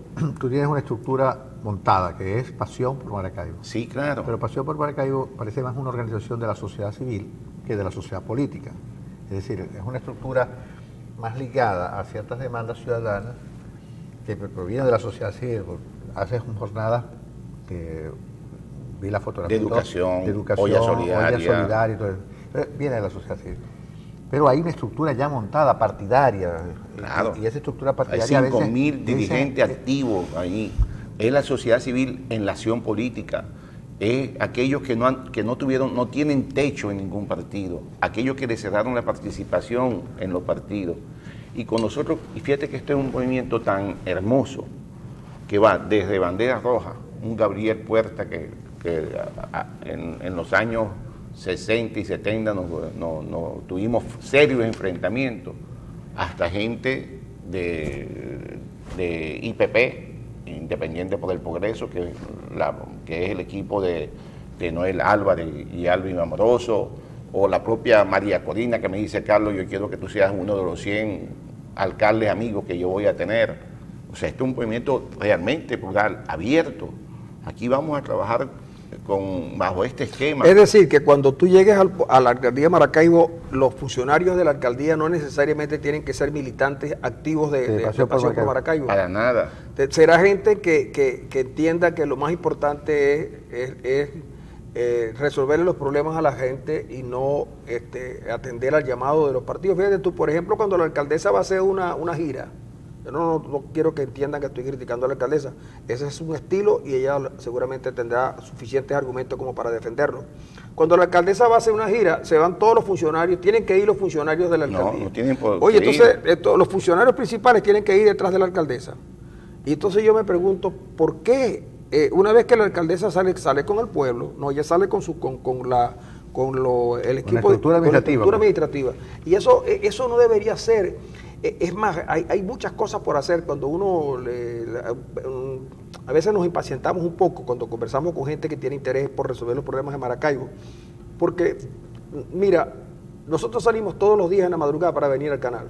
Speaker 2: tú tienes una estructura montada, que es Pasión por Maracaibo.
Speaker 3: Sí, claro.
Speaker 2: Pero Pasión por Maracaibo parece más una organización de la sociedad civil que de la sociedad política. Es decir, es una estructura más ligada a ciertas demandas ciudadanas que provienen de la sociedad civil. Haces jornadas que vi la fotografía.
Speaker 3: De educación, olla solidaria
Speaker 2: y todo eso. Viene de la sociedad civil. Pero hay una estructura ya montada, partidaria.
Speaker 3: Claro.
Speaker 2: Y esa estructura partidaria.
Speaker 3: Hay 5.000 dirigentes activos ahí. Es la sociedad civil en la acción política. Es aquellos que no tienen techo en ningún partido. Aquellos que le cerraron la participación en los partidos. Y con nosotros, y fíjate que esto es un movimiento tan hermoso, que va desde Bandera Roja, un Gabriel Puerta que en los años 60 y 70 nos tuvimos serios enfrentamientos, hasta gente de IPP, Independiente por el Progreso, que es el equipo de Noel Álvarez y Alvin Amoroso, o la propia María Corina, que me dice: Carlos, yo quiero que tú seas uno de los 100 alcaldes amigos que yo voy a tener. O sea, este es un movimiento realmente plural, abierto. Aquí vamos a trabajar bajo este esquema.
Speaker 1: Es decir, que cuando tú llegues a la alcaldía de Maracaibo, los funcionarios de la alcaldía no necesariamente tienen que ser militantes activos de Pasión por Maracaibo.
Speaker 3: Para nada.
Speaker 1: Será gente que entienda que lo más importante es resolverle los problemas a la gente y no atender al llamado de los partidos. Fíjate tú, por ejemplo, cuando la alcaldesa va a hacer una gira Yo no quiero que entiendan que estoy criticando a la alcaldesa. Ese es un estilo y ella seguramente tendrá suficientes argumentos como para defenderlo. Cuando la alcaldesa va a hacer una gira, se van todos los funcionarios, tienen que ir los funcionarios de la alcaldía.
Speaker 3: No tienen por
Speaker 1: Oye,
Speaker 3: qué
Speaker 1: entonces los funcionarios principales tienen que ir detrás de la alcaldesa. Y entonces yo me pregunto, ¿por qué una vez que la alcaldesa sale con el pueblo, no, ella sale con el equipo
Speaker 2: estructura
Speaker 1: administrativa? Y eso no debería ser. Es más, hay muchas cosas por hacer cuando uno a veces nos impacientamos un poco cuando conversamos con gente que tiene interés por resolver los problemas de Maracaibo, porque mira, nosotros salimos todos los días en la madrugada para venir al canal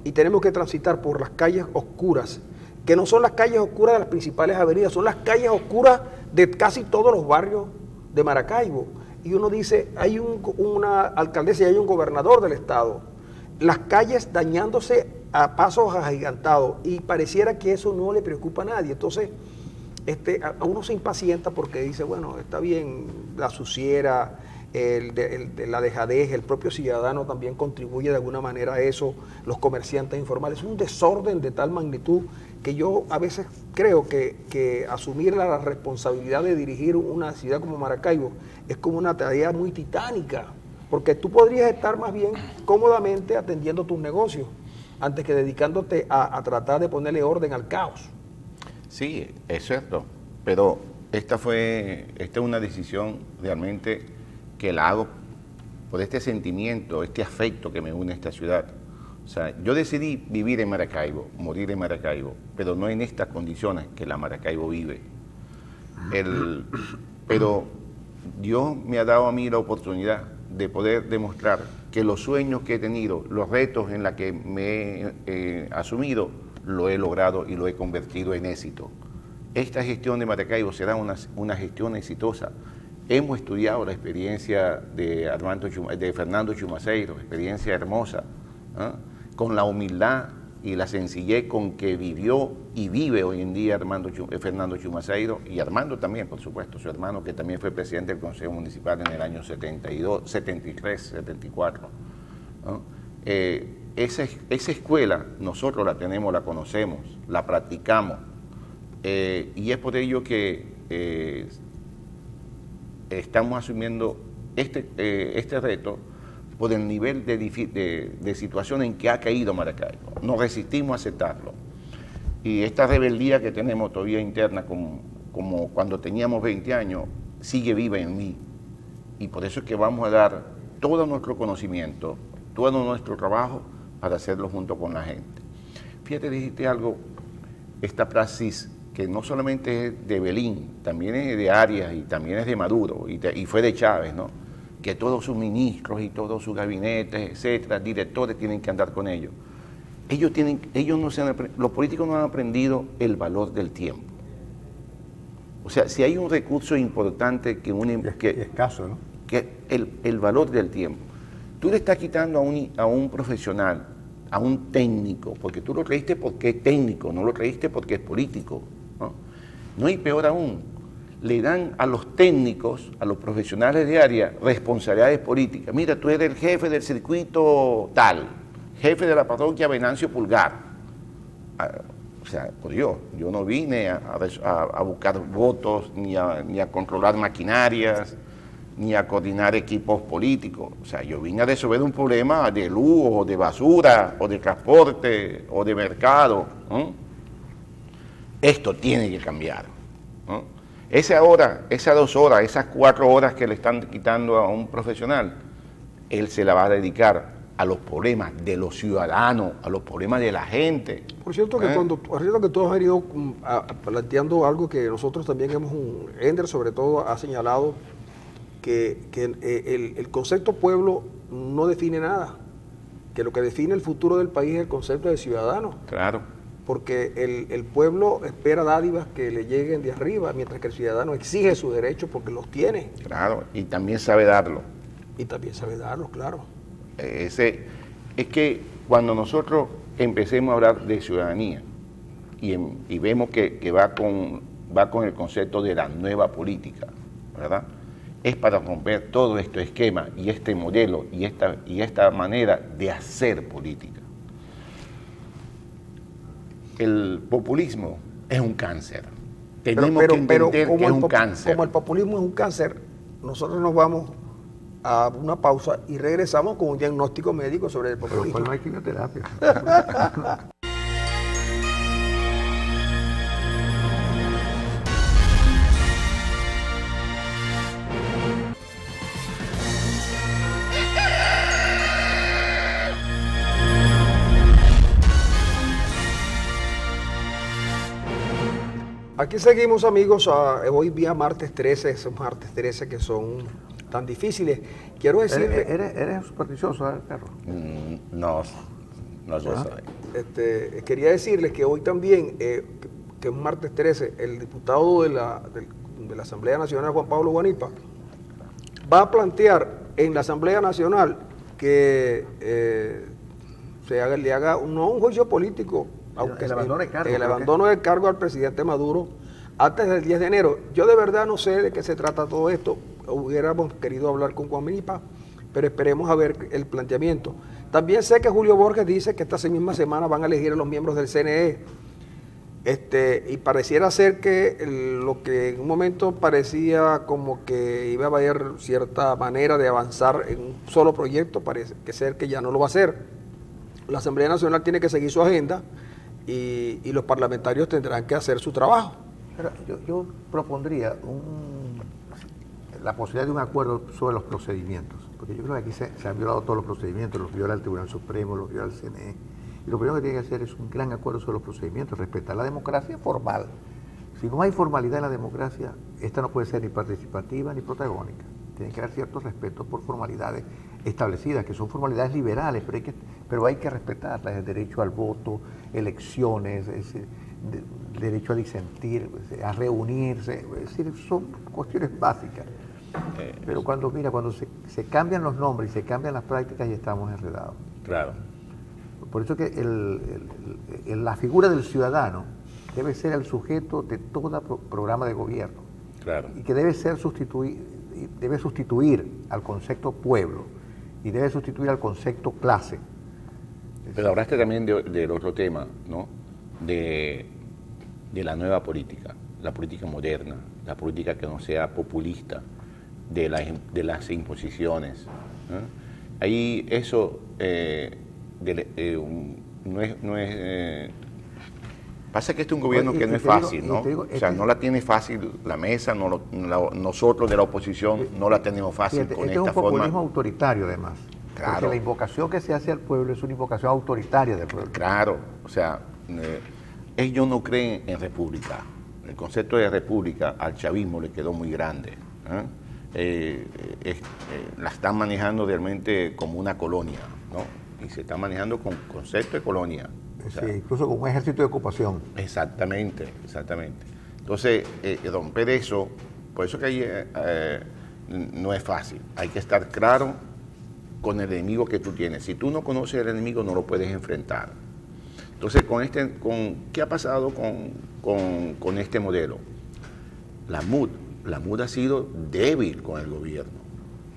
Speaker 1: y tenemos que transitar por las calles oscuras, que no son las calles oscuras de las principales avenidas, son las calles oscuras de casi todos los barrios de Maracaibo. Y uno dice, hay una alcaldesa y hay un gobernador del estado, las calles dañándose a pasos agigantados, y pareciera que eso no le preocupa a nadie. Entonces, a uno se impacienta porque dice, bueno, está bien, la suciera, la dejadez, el propio ciudadano también contribuye de alguna manera a eso, los comerciantes informales, es un desorden de tal magnitud que yo a veces creo que asumir la responsabilidad de dirigir una ciudad como Maracaibo es como una tarea muy titánica, porque tú podrías estar más bien cómodamente atendiendo tus negocios antes que dedicándote a tratar de ponerle orden al caos.
Speaker 3: Sí, es cierto, pero esta es una decisión realmente que la hago por este sentimiento, este afecto que me une a esta ciudad. O sea, yo decidí vivir en Maracaibo, morir en Maracaibo, pero no en estas condiciones que la Maracaibo vive. Pero Dios me ha dado a mí la oportunidad de poder demostrar que los sueños que he tenido, los retos en los que me he asumido, lo he logrado y lo he convertido en éxito. Esta gestión de Maracaibo será una gestión exitosa. Hemos estudiado la experiencia de Fernando Chumaceiro, experiencia hermosa, ¿eh? Con la humildad y la sencillez con que vivió y vive hoy en día Fernando Chumaceiro, y Armando también, por supuesto, su hermano, que también fue presidente del Consejo Municipal en el año 72, 73, 74. ¿No? Esa escuela nosotros la tenemos, la conocemos, la practicamos, y es por ello que estamos asumiendo este reto por el nivel de situación en que ha caído Maracaibo. Nos resistimos a aceptarlo. Y esta rebeldía que tenemos todavía interna, como cuando teníamos 20 años, sigue viva en mí. Y por eso es que vamos a dar todo nuestro conocimiento, todo nuestro trabajo para hacerlo junto con la gente. Fíjate, dijiste algo, esta praxis que no solamente es de Belín, también es de Arias y también es de Maduro y fue de Chávez, ¿no? Que todos sus ministros y todos sus gabinetes, etcétera, directores tienen que andar con ellos. Los políticos no han aprendido el valor del tiempo. O sea, si hay un recurso importante
Speaker 2: escaso, ¿no?
Speaker 3: Que el valor del tiempo. Tú le estás quitando a un profesional, a un técnico, porque tú lo creíste porque es técnico, no lo creíste porque es político, ¿no? No, y peor aún, le dan a los técnicos, a los profesionales de área, responsabilidades políticas. Mira, tú eres el jefe del circuito tal, jefe de la parroquia Venancio Pulgar. O sea, por Dios, yo no vine a buscar votos, ni a controlar maquinarias, ni a coordinar equipos políticos. O sea, yo vine a resolver un problema de luz, o de basura, o de transporte, o de mercado. Esto tiene que cambiar. Esa hora, esas 2 horas, esas 4 horas que le están quitando a un profesional, él se la va a dedicar a los problemas de los ciudadanos, a los problemas de la gente.
Speaker 1: Por cierto que que tú has venido planteando algo que nosotros también Ender sobre todo ha señalado, que el concepto pueblo no define nada, que lo que define el futuro del país es el concepto de ciudadano.
Speaker 3: Claro.
Speaker 1: Porque el pueblo espera dádivas que le lleguen de arriba, mientras que el ciudadano exige sus derechos porque los tiene.
Speaker 3: Claro, y también sabe darlo.
Speaker 1: Y también sabe darlos, claro.
Speaker 3: Es que cuando nosotros empecemos a hablar de ciudadanía y vemos que va con el concepto de la nueva política, ¿verdad? Es para romper todo este esquema y este modelo y esta manera de hacer política. el populismo es un cáncer. Tenemos que entender que es un cáncer.
Speaker 1: Como el populismo es un cáncer, nosotros nos vamos a una pausa y regresamos con un diagnóstico médico sobre el populismo.
Speaker 2: Pero no hay quimioterapia.
Speaker 1: Aquí seguimos, amigos, hoy día martes 13, esos martes 13 que son tan difíciles. Quiero decir...
Speaker 2: ¿Eres supersticioso, Carlos?
Speaker 3: No yo soy.
Speaker 1: Quería decirles que hoy también, que es martes 13, el diputado de la Asamblea Nacional, Juan Pablo Guanipa, va a plantear en la Asamblea Nacional que le haga no un juicio político, aunque
Speaker 2: el
Speaker 1: abandono del cargo al presidente Maduro antes del 10 de enero. Yo de verdad no sé de qué se trata todo esto. Hubiéramos querido hablar con Juan Guanipa, pero esperemos a ver el planteamiento. También sé que Julio Borges dice que esta misma semana van a elegir a los miembros del CNE. Y pareciera ser que lo que en un momento parecía como que iba a haber cierta manera de avanzar en un solo proyecto, parece que ser que ya no lo va a hacer. La Asamblea Nacional tiene que seguir su agenda y los parlamentarios tendrán que hacer su trabajo.
Speaker 2: Pero yo propondría la posibilidad de un acuerdo sobre los procedimientos, porque yo creo que aquí se han violado todos los procedimientos, los viola el Tribunal Supremo, los viola el CNE, y lo primero que tiene que hacer es un gran acuerdo sobre los procedimientos, respetar la democracia formal. Si no hay formalidad en la democracia, esta no puede ser ni participativa ni protagónica. Tiene que haber cierto respeto por formalidades establecidas, que son formalidades liberales, pero hay que respetarlas, el derecho al voto, elecciones, derecho a disentir, a reunirse, es decir, son cuestiones básicas. Pero cuando se cambian los nombres y se cambian las prácticas, ya estamos enredados.
Speaker 3: Claro.
Speaker 2: Por eso que la figura del ciudadano debe ser el sujeto de todo programa de gobierno.
Speaker 3: Claro.
Speaker 2: Y que debe sustituir al concepto pueblo y debe sustituir al concepto clase.
Speaker 3: Pero hablaste también del otro tema, ¿no? De la nueva política, la política moderna, la política que no sea populista, de las imposiciones, ¿no? Ahí eso no es pasa que este es un gobierno que no es fácil, ¿no? O sea, no la tiene fácil la mesa, nosotros de la oposición no la tenemos fácil con esta forma.
Speaker 2: Este es un populismo autoritario, además.
Speaker 3: Claro.
Speaker 2: Porque la invocación que se hace al pueblo es una invocación autoritaria del pueblo.
Speaker 3: Claro, o sea, ellos no creen en república. El concepto de república al chavismo le quedó muy grande. La están manejando realmente como una colonia, ¿no? Y se está manejando con concepto de colonia. O sea,
Speaker 2: sí, incluso con un ejército de ocupación.
Speaker 3: Exactamente. Entonces, romper eso, por eso que ahí no es fácil. Hay que estar claro con el enemigo que tú tienes. Si tú no conoces el enemigo, no lo puedes enfrentar. Entonces, ¿qué ha pasado con este modelo? La MUD ha sido débil con el gobierno.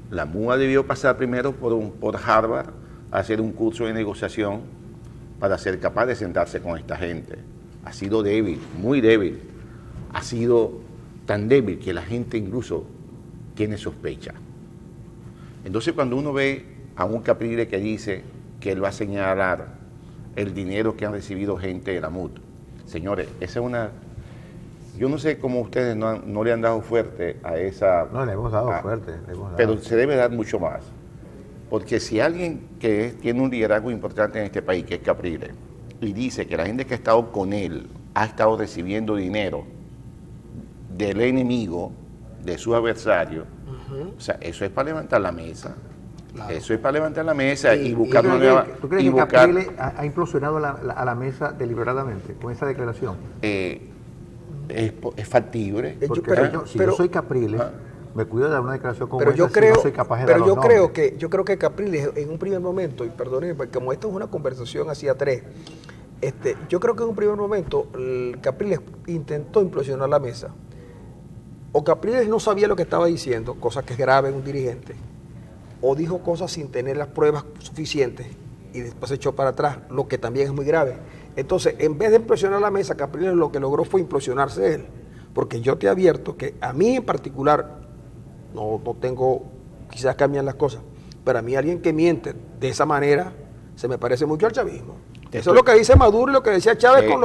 Speaker 3: La MUD ha debido pasar primero por Harvard a hacer un curso de negociación para ser capaz de sentarse con esta gente. Ha sido débil, muy débil. Ha sido tan débil que la gente incluso tiene sospecha. Entonces, cuando uno ve a un Capriles que dice que él va a señalar el dinero que han recibido gente de la MUD, señores, esa es una... Yo no sé cómo ustedes no le han dado fuerte a esa...
Speaker 2: No, le hemos dado fuerte.
Speaker 3: Pero se debe dar mucho más. Porque si alguien que tiene un liderazgo importante en este país, que es Capriles, y dice que la gente que ha estado con él ha estado recibiendo dinero del enemigo, de su adversario, o sea, eso es para levantar la mesa. Claro. Eso es para levantar la mesa y buscar una nueva...
Speaker 2: ¿Tú crees que Capriles ha implosionado a la mesa deliberadamente con esa declaración?
Speaker 3: Es factible.
Speaker 2: Si yo soy Capriles... Me cuido de dar una declaración como
Speaker 1: pero
Speaker 2: esa,
Speaker 1: yo creo,
Speaker 2: si no soy capaz de
Speaker 1: pero
Speaker 2: dar
Speaker 1: yo
Speaker 2: los
Speaker 1: creo
Speaker 2: nombres.
Speaker 1: que yo creo que Capriles en un primer momento, y perdónenme, porque como esto es una conversación hacia tres, yo creo que en un primer momento Capriles intentó implosionar la mesa. O Capriles no sabía lo que estaba diciendo, cosa que es grave en un dirigente, o dijo cosas sin tener las pruebas suficientes y después se echó para atrás, lo que también es muy grave. Entonces, en vez de implosionar la mesa, Capriles lo que logró fue implosionarse él. Porque yo te advierto que a mí en particular, no tengo, quizás cambian las cosas, pero a mí alguien que miente de esa manera se me parece mucho al chavismo. Eso es lo que dice Maduro y lo que decía Chávez con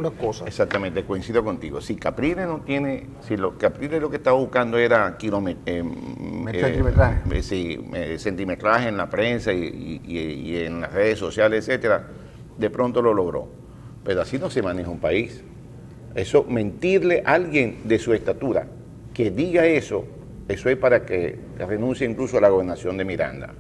Speaker 1: las cosas.
Speaker 3: Exactamente, coincido contigo. Si Capriles no tiene, Capriles lo que estaba buscando era centimetraje en la prensa y en las redes sociales, etcétera, de pronto lo logró. Pero así no se maneja un país. Eso, mentirle a alguien de su estatura que diga eso es para que renuncie incluso a la gobernación de Miranda.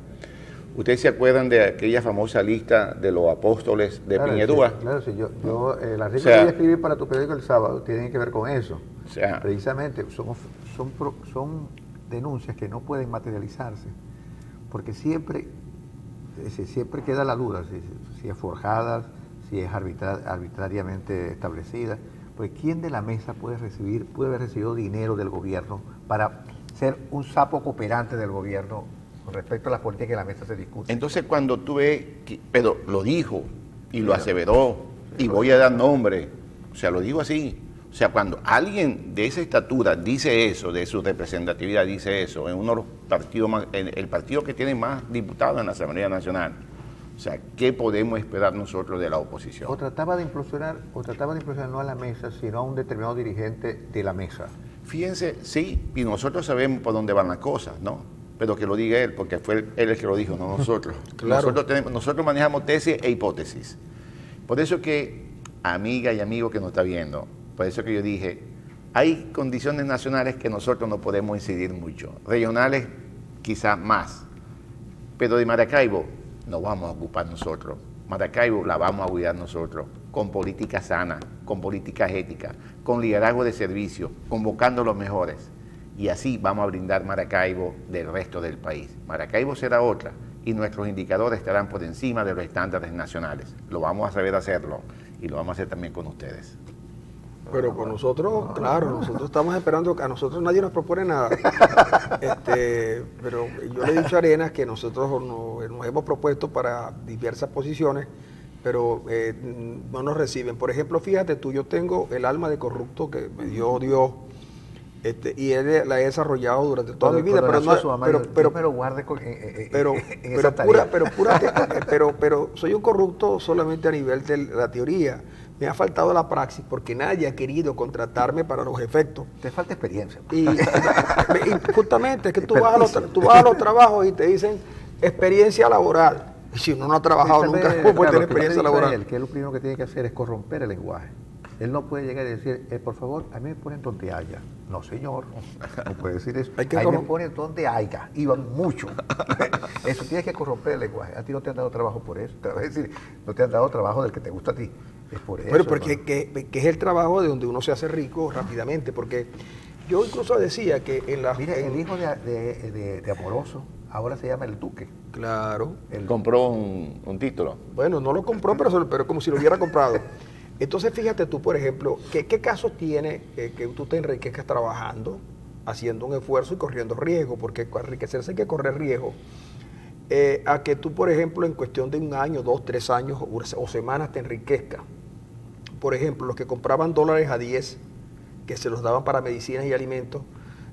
Speaker 3: ¿Ustedes se acuerdan de aquella famosa lista de los apóstoles de Piñerúa?
Speaker 2: Sí, claro, sí. El artículo que voy a escribir para tu periódico el sábado tiene que ver con eso. Precisamente son denuncias que no pueden materializarse, porque siempre queda la duda si es forjada, si es arbitrariamente establecida. Pues ¿quién de la mesa puede haber recibido dinero del gobierno para ser un sapo cooperante del gobierno con respecto a las políticas que en la mesa se discuten?
Speaker 3: Entonces cuando tú ves, pero lo dijo y lo aseveró, y voy a dar nombre, o sea, lo digo así, o sea, cuando alguien de esa estatura dice eso, de su representatividad dice eso, en uno de los partidos más, en el partido que tiene más diputados en la Asamblea Nacional, o sea, ¿qué podemos esperar nosotros de la oposición?
Speaker 2: O trataba de implosionar no a la mesa, sino a un determinado dirigente de la mesa.
Speaker 3: Fíjense, sí, y nosotros sabemos por dónde van las cosas, ¿no? Pero que lo diga él, porque fue él el que lo dijo, no nosotros.
Speaker 1: Claro.
Speaker 3: Nosotros manejamos tesis e hipótesis. Por eso que, amiga y amigo que nos está viendo, por eso que yo dije, hay condiciones nacionales que nosotros no podemos incidir mucho, regionales quizás más, pero de Maracaibo nos vamos a ocupar nosotros. Maracaibo la vamos a cuidar nosotros, con políticas sanas, con políticas éticas, con liderazgo de servicio, convocando a los mejores. Y así vamos a brindar Maracaibo del resto del país. Maracaibo será otra y nuestros indicadores estarán por encima de los estándares nacionales. Lo vamos a saber hacerlo y lo vamos a hacer también con ustedes.
Speaker 1: Pero con nosotros, claro, nosotros estamos esperando que a nosotros nadie nos propone nada. Pero yo le he dicho a Arenas que nosotros nos hemos propuesto para diversas posiciones, pero no nos reciben. Por ejemplo, fíjate tú, yo tengo el alma de corrupto que me dio Dios, y él la he desarrollado durante toda mi vida, pero soy un corrupto solamente a nivel de la teoría. Me ha faltado la praxis porque nadie ha querido contratarme para los efectos.
Speaker 2: Te falta experiencia.
Speaker 1: Y justamente es que tú vas a los trabajos y te dicen experiencia laboral. Y si uno no ha trabajado nunca, ¿cómo puede tener experiencia laboral?
Speaker 2: Que lo primero que tiene que hacer es corromper el lenguaje. Él no puede llegar y decir, por favor, a mí me ponen donde haya. No, señor, no puede decir eso. Ahí me ponen donde haya, iban mucho. Eso, tienes que corromper el lenguaje. A ti no te han dado trabajo por eso. Te vas a decir, no te han dado trabajo del que te gusta a ti. Es por eso.
Speaker 1: Bueno, porque que es el trabajo de donde uno se hace rico rápidamente. Porque yo incluso decía que en la...
Speaker 2: Mira, el hijo de Amoroso ahora se llama el Duque.
Speaker 1: Claro.
Speaker 3: Él compró un título.
Speaker 1: Bueno, no lo compró, pero como si lo hubiera comprado. Entonces, fíjate tú, por ejemplo, ¿qué casos tiene que tú te enriquezcas trabajando, haciendo un esfuerzo y corriendo riesgo? Porque para enriquecerse hay que correr riesgo. A que tú, por ejemplo, en cuestión de un año, 2, 3 años o semanas te enriquezcas. Por ejemplo, los que compraban dólares a 10, que se los daban para medicinas y alimentos,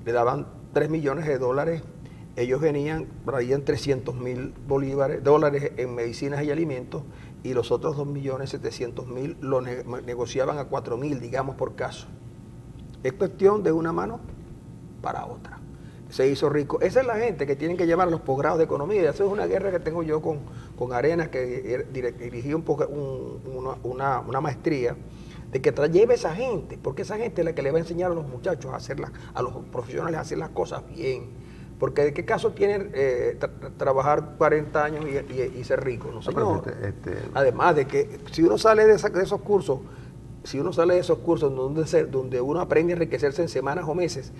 Speaker 1: le daban 3 millones de dólares, ellos traían 300.000 dólares en medicinas y alimentos, y los otros 2.700.000 lo negociaban a 4.000, digamos, por caso. Es cuestión de una mano para otra. Se hizo rico. Esa es la gente que tienen que llevar los posgrados de economía. Y esa es una guerra que tengo yo con Arenas, que dirigí una maestría, de que lleve esa gente, porque esa gente es la que le va a enseñar a los muchachos a los profesionales a hacer las cosas bien. Porque ¿de qué caso tiene trabajar 40 años y ser rico? No, señor. Además de que si uno sale de esos cursos, donde uno aprende a enriquecerse en semanas o meses,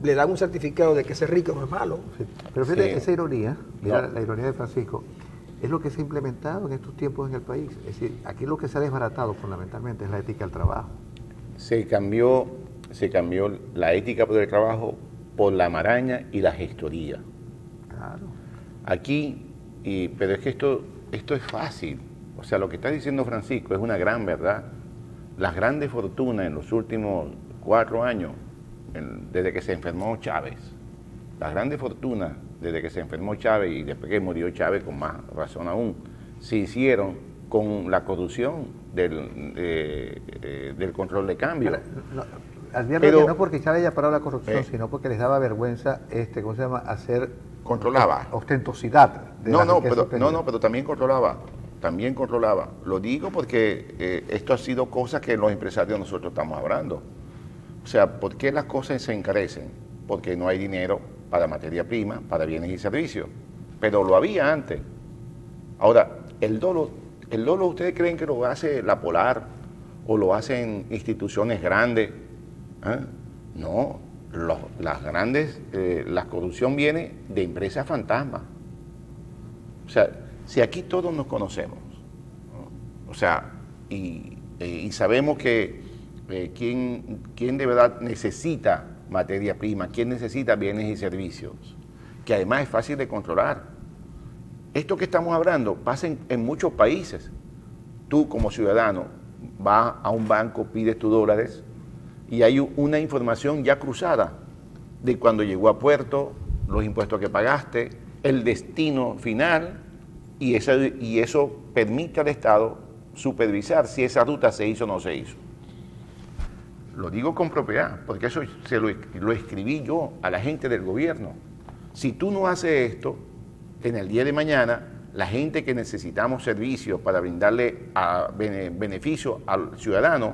Speaker 1: le dan un certificado de que ser rico no es malo.
Speaker 2: Sí. Pero fíjate, esa ironía, mira, la ironía de Francisco, es lo que se ha implementado en estos tiempos en el país. Es decir, aquí lo que se ha desbaratado fundamentalmente es la ética del trabajo.
Speaker 3: Se cambió la ética del trabajo por la maraña y la gestoría.
Speaker 2: Claro.
Speaker 3: Aquí, pero es que esto es fácil. O sea, lo que está diciendo Francisco es una gran verdad. Las grandes fortunas en los últimos 4 años, desde que se enfermó Chávez, las grandes fortunas desde que se enfermó Chávez y después que murió Chávez, con más razón aún, se hicieron con la corrupción del control de cambio.
Speaker 2: Advierto que no porque Chávez haya parado la corrupción, sino porque les daba vergüenza, ¿cómo se llama?, hacer
Speaker 3: controlaba
Speaker 2: ostentosidad.
Speaker 3: Pero también controlaba. También controlaba. Lo digo porque esto ha sido cosas que los empresarios nosotros estamos hablando. O sea, ¿por qué las cosas se encarecen? Porque no hay dinero para materia prima, para bienes y servicios. Pero lo había antes. Ahora, el dolo, ¿ustedes creen que lo hace la Polar o lo hacen instituciones grandes? No, las grandes, la corrupción viene de empresas fantasmas. O sea, si aquí todos nos conocemos, ¿no? O sea, y sabemos que quién de verdad necesita materia prima, quién necesita bienes y servicios, que además es fácil de controlar. Esto que estamos hablando pasa en muchos países. Tú como ciudadano vas a un banco, pides tus dólares y hay una información ya cruzada de cuando llegó a puerto, los impuestos que pagaste, el destino final, y eso permite al Estado supervisar si esa ruta se hizo o no se hizo. Lo digo con propiedad, porque eso lo escribí yo a la gente del gobierno. Si tú no haces esto, en el día de mañana, la gente que necesitamos servicios para brindarle beneficio al ciudadano,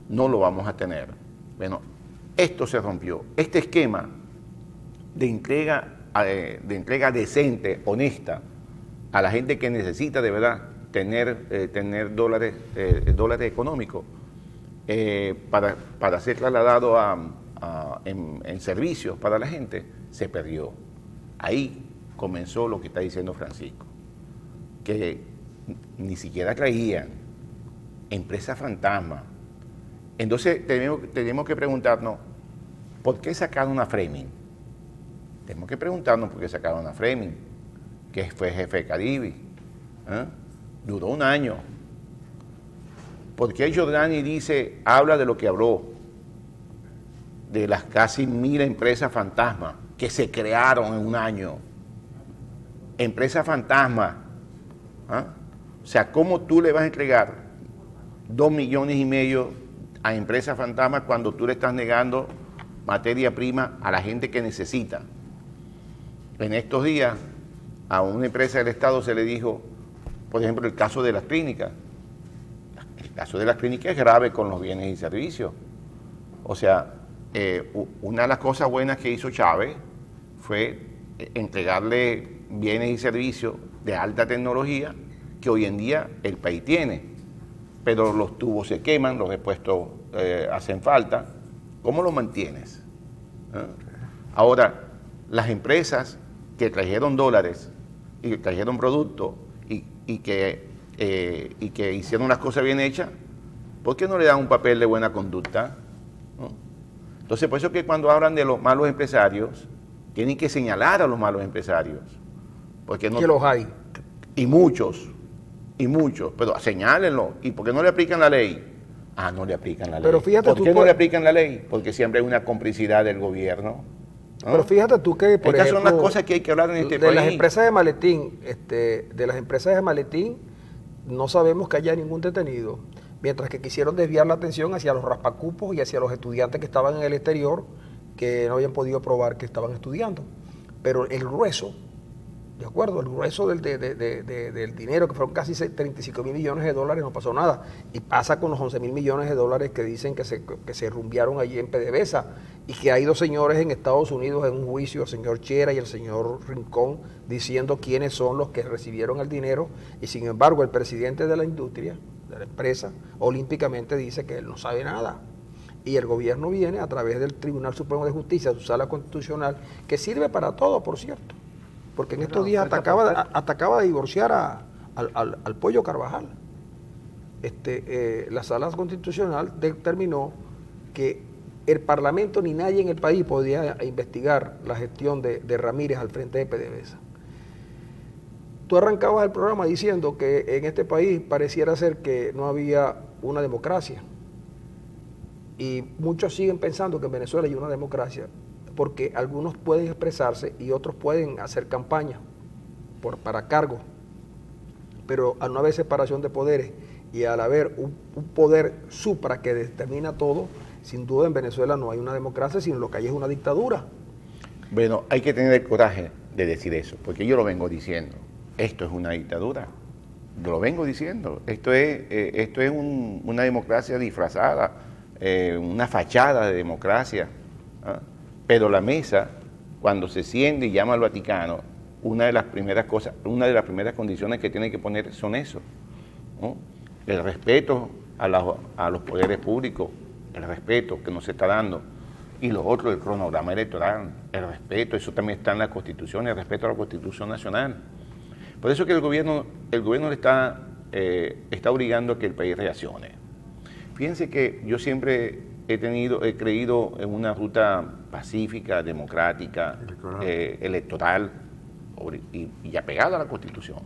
Speaker 3: no lo vamos a tener. Bueno, esto se rompió. Este esquema de entrega decente, honesta, a la gente que necesita de verdad tener dólares económicos para ser trasladado en servicios para la gente, se perdió. Ahí comenzó lo que está diciendo Francisco, que ni siquiera traían empresas fantasma. Entonces tenemos que preguntarnos, ¿por qué sacaron a Fleming? Tenemos que preguntarnos por qué sacaron a Fleming, que fue jefe de Caribe. Duró 1 año. ¿Por qué Giordani habla de lo que habló? De las casi 1000 empresas fantasmas que se crearon en 1 año. Empresas fantasmas. O sea, ¿cómo tú le vas a entregar 2,5 millones a empresas fantasmas cuando tú le estás negando materia prima a la gente que necesita? En estos días, a una empresa del Estado se le dijo, por ejemplo, el caso de las clínicas. El caso de las clínicas es grave con los bienes y servicios. O sea, una de las cosas buenas que hizo Chávez fue entregarle bienes y servicios de alta tecnología que hoy en día el país tiene. Pero los tubos se queman, los repuestos hacen falta. ¿Cómo los mantienes? Ahora, las empresas que trajeron dólares y que trajeron productos y que hicieron las cosas bien hechas, ¿por qué no le dan un papel de buena conducta? ¿No? Entonces, por eso que cuando hablan de los malos empresarios, tienen que señalar a los malos empresarios. Porque no,
Speaker 1: que los hay.
Speaker 3: Y muchos, pero señálenlo. ¿Y por qué no le aplican la ley? No le aplican la ley.
Speaker 1: Pero fíjate
Speaker 3: ¿Por qué no le aplican la ley? Porque siempre hay una complicidad del gobierno. ¿No?
Speaker 1: Pero fíjate tú que, por
Speaker 3: Estas
Speaker 1: ejemplo,
Speaker 3: son las cosas que hay que hablar en este país.
Speaker 1: De las empresas de maletín, no sabemos que haya ningún detenido, mientras que quisieron desviar la atención hacia los raspacupos y hacia los estudiantes que estaban en el exterior, que no habían podido probar que estaban estudiando. Pero el grueso, ¿de acuerdo? El grueso del dinero, que fueron casi 35,000 millones de dólares, no pasó nada. Y pasa con los 11,000 millones de dólares que dicen que se rumbearon allí en PDVSA, y que hay 2 señores en Estados Unidos en un juicio, el señor Chera y el señor Rincón, diciendo quiénes son los que recibieron el dinero, y sin embargo el presidente de la industria, de la empresa, olímpicamente dice que él no sabe nada. Y el gobierno viene a través del Tribunal Supremo de Justicia, su sala constitucional, que sirve para todo, por cierto. Porque en estos días hasta acaba de divorciar al Pollo Carvajal. La sala constitucional determinó que el Parlamento ni nadie en el país podía investigar la gestión de Ramírez al frente de PDVSA. Tú arrancabas el programa diciendo que en este país pareciera ser que no había una democracia. Y muchos siguen pensando que en Venezuela hay una democracia, porque algunos pueden expresarse y otros pueden hacer campaña para cargos. Pero al no haber separación de poderes y al haber un poder supra que determina todo, sin duda en Venezuela no hay una democracia, sino lo que hay es una dictadura.
Speaker 3: Bueno, hay que tener el coraje de decir eso, porque yo lo vengo diciendo. Esto es una dictadura. Yo lo vengo diciendo. Esto es una democracia disfrazada, una fachada de democracia. ¿Ah? Pero la mesa, cuando se siente y llama al Vaticano, una de las primeras condiciones que tiene que poner son eso, ¿no? El respeto a los poderes públicos, el respeto que nos está dando. Y lo otro, el cronograma electoral, el respeto, eso también está en la Constitución, el respeto a la Constitución Nacional. Por eso que el gobierno le está obligando a que el país reaccione. Fíjense que yo siempre he creído en una ruta pacífica, democrática, electoral y apegada a la Constitución.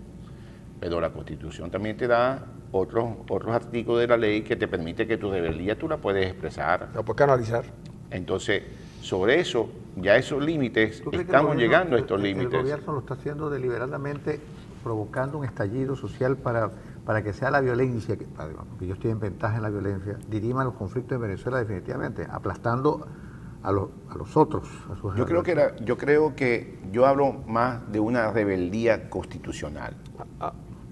Speaker 3: Pero la Constitución también te da otros artículos de la ley que te permite que tu rebeldía tú la puedes expresar.
Speaker 1: La puedes canalizar.
Speaker 3: Entonces, sobre eso, ya esos límites, estamos llegando a estos límites.
Speaker 2: El gobierno lo está haciendo deliberadamente, provocando un estallido social para que sea la violencia, porque yo estoy en ventaja en la violencia, dirima los conflictos en Venezuela definitivamente, aplastando a los otros.
Speaker 3: Yo creo que yo hablo más de una rebeldía constitucional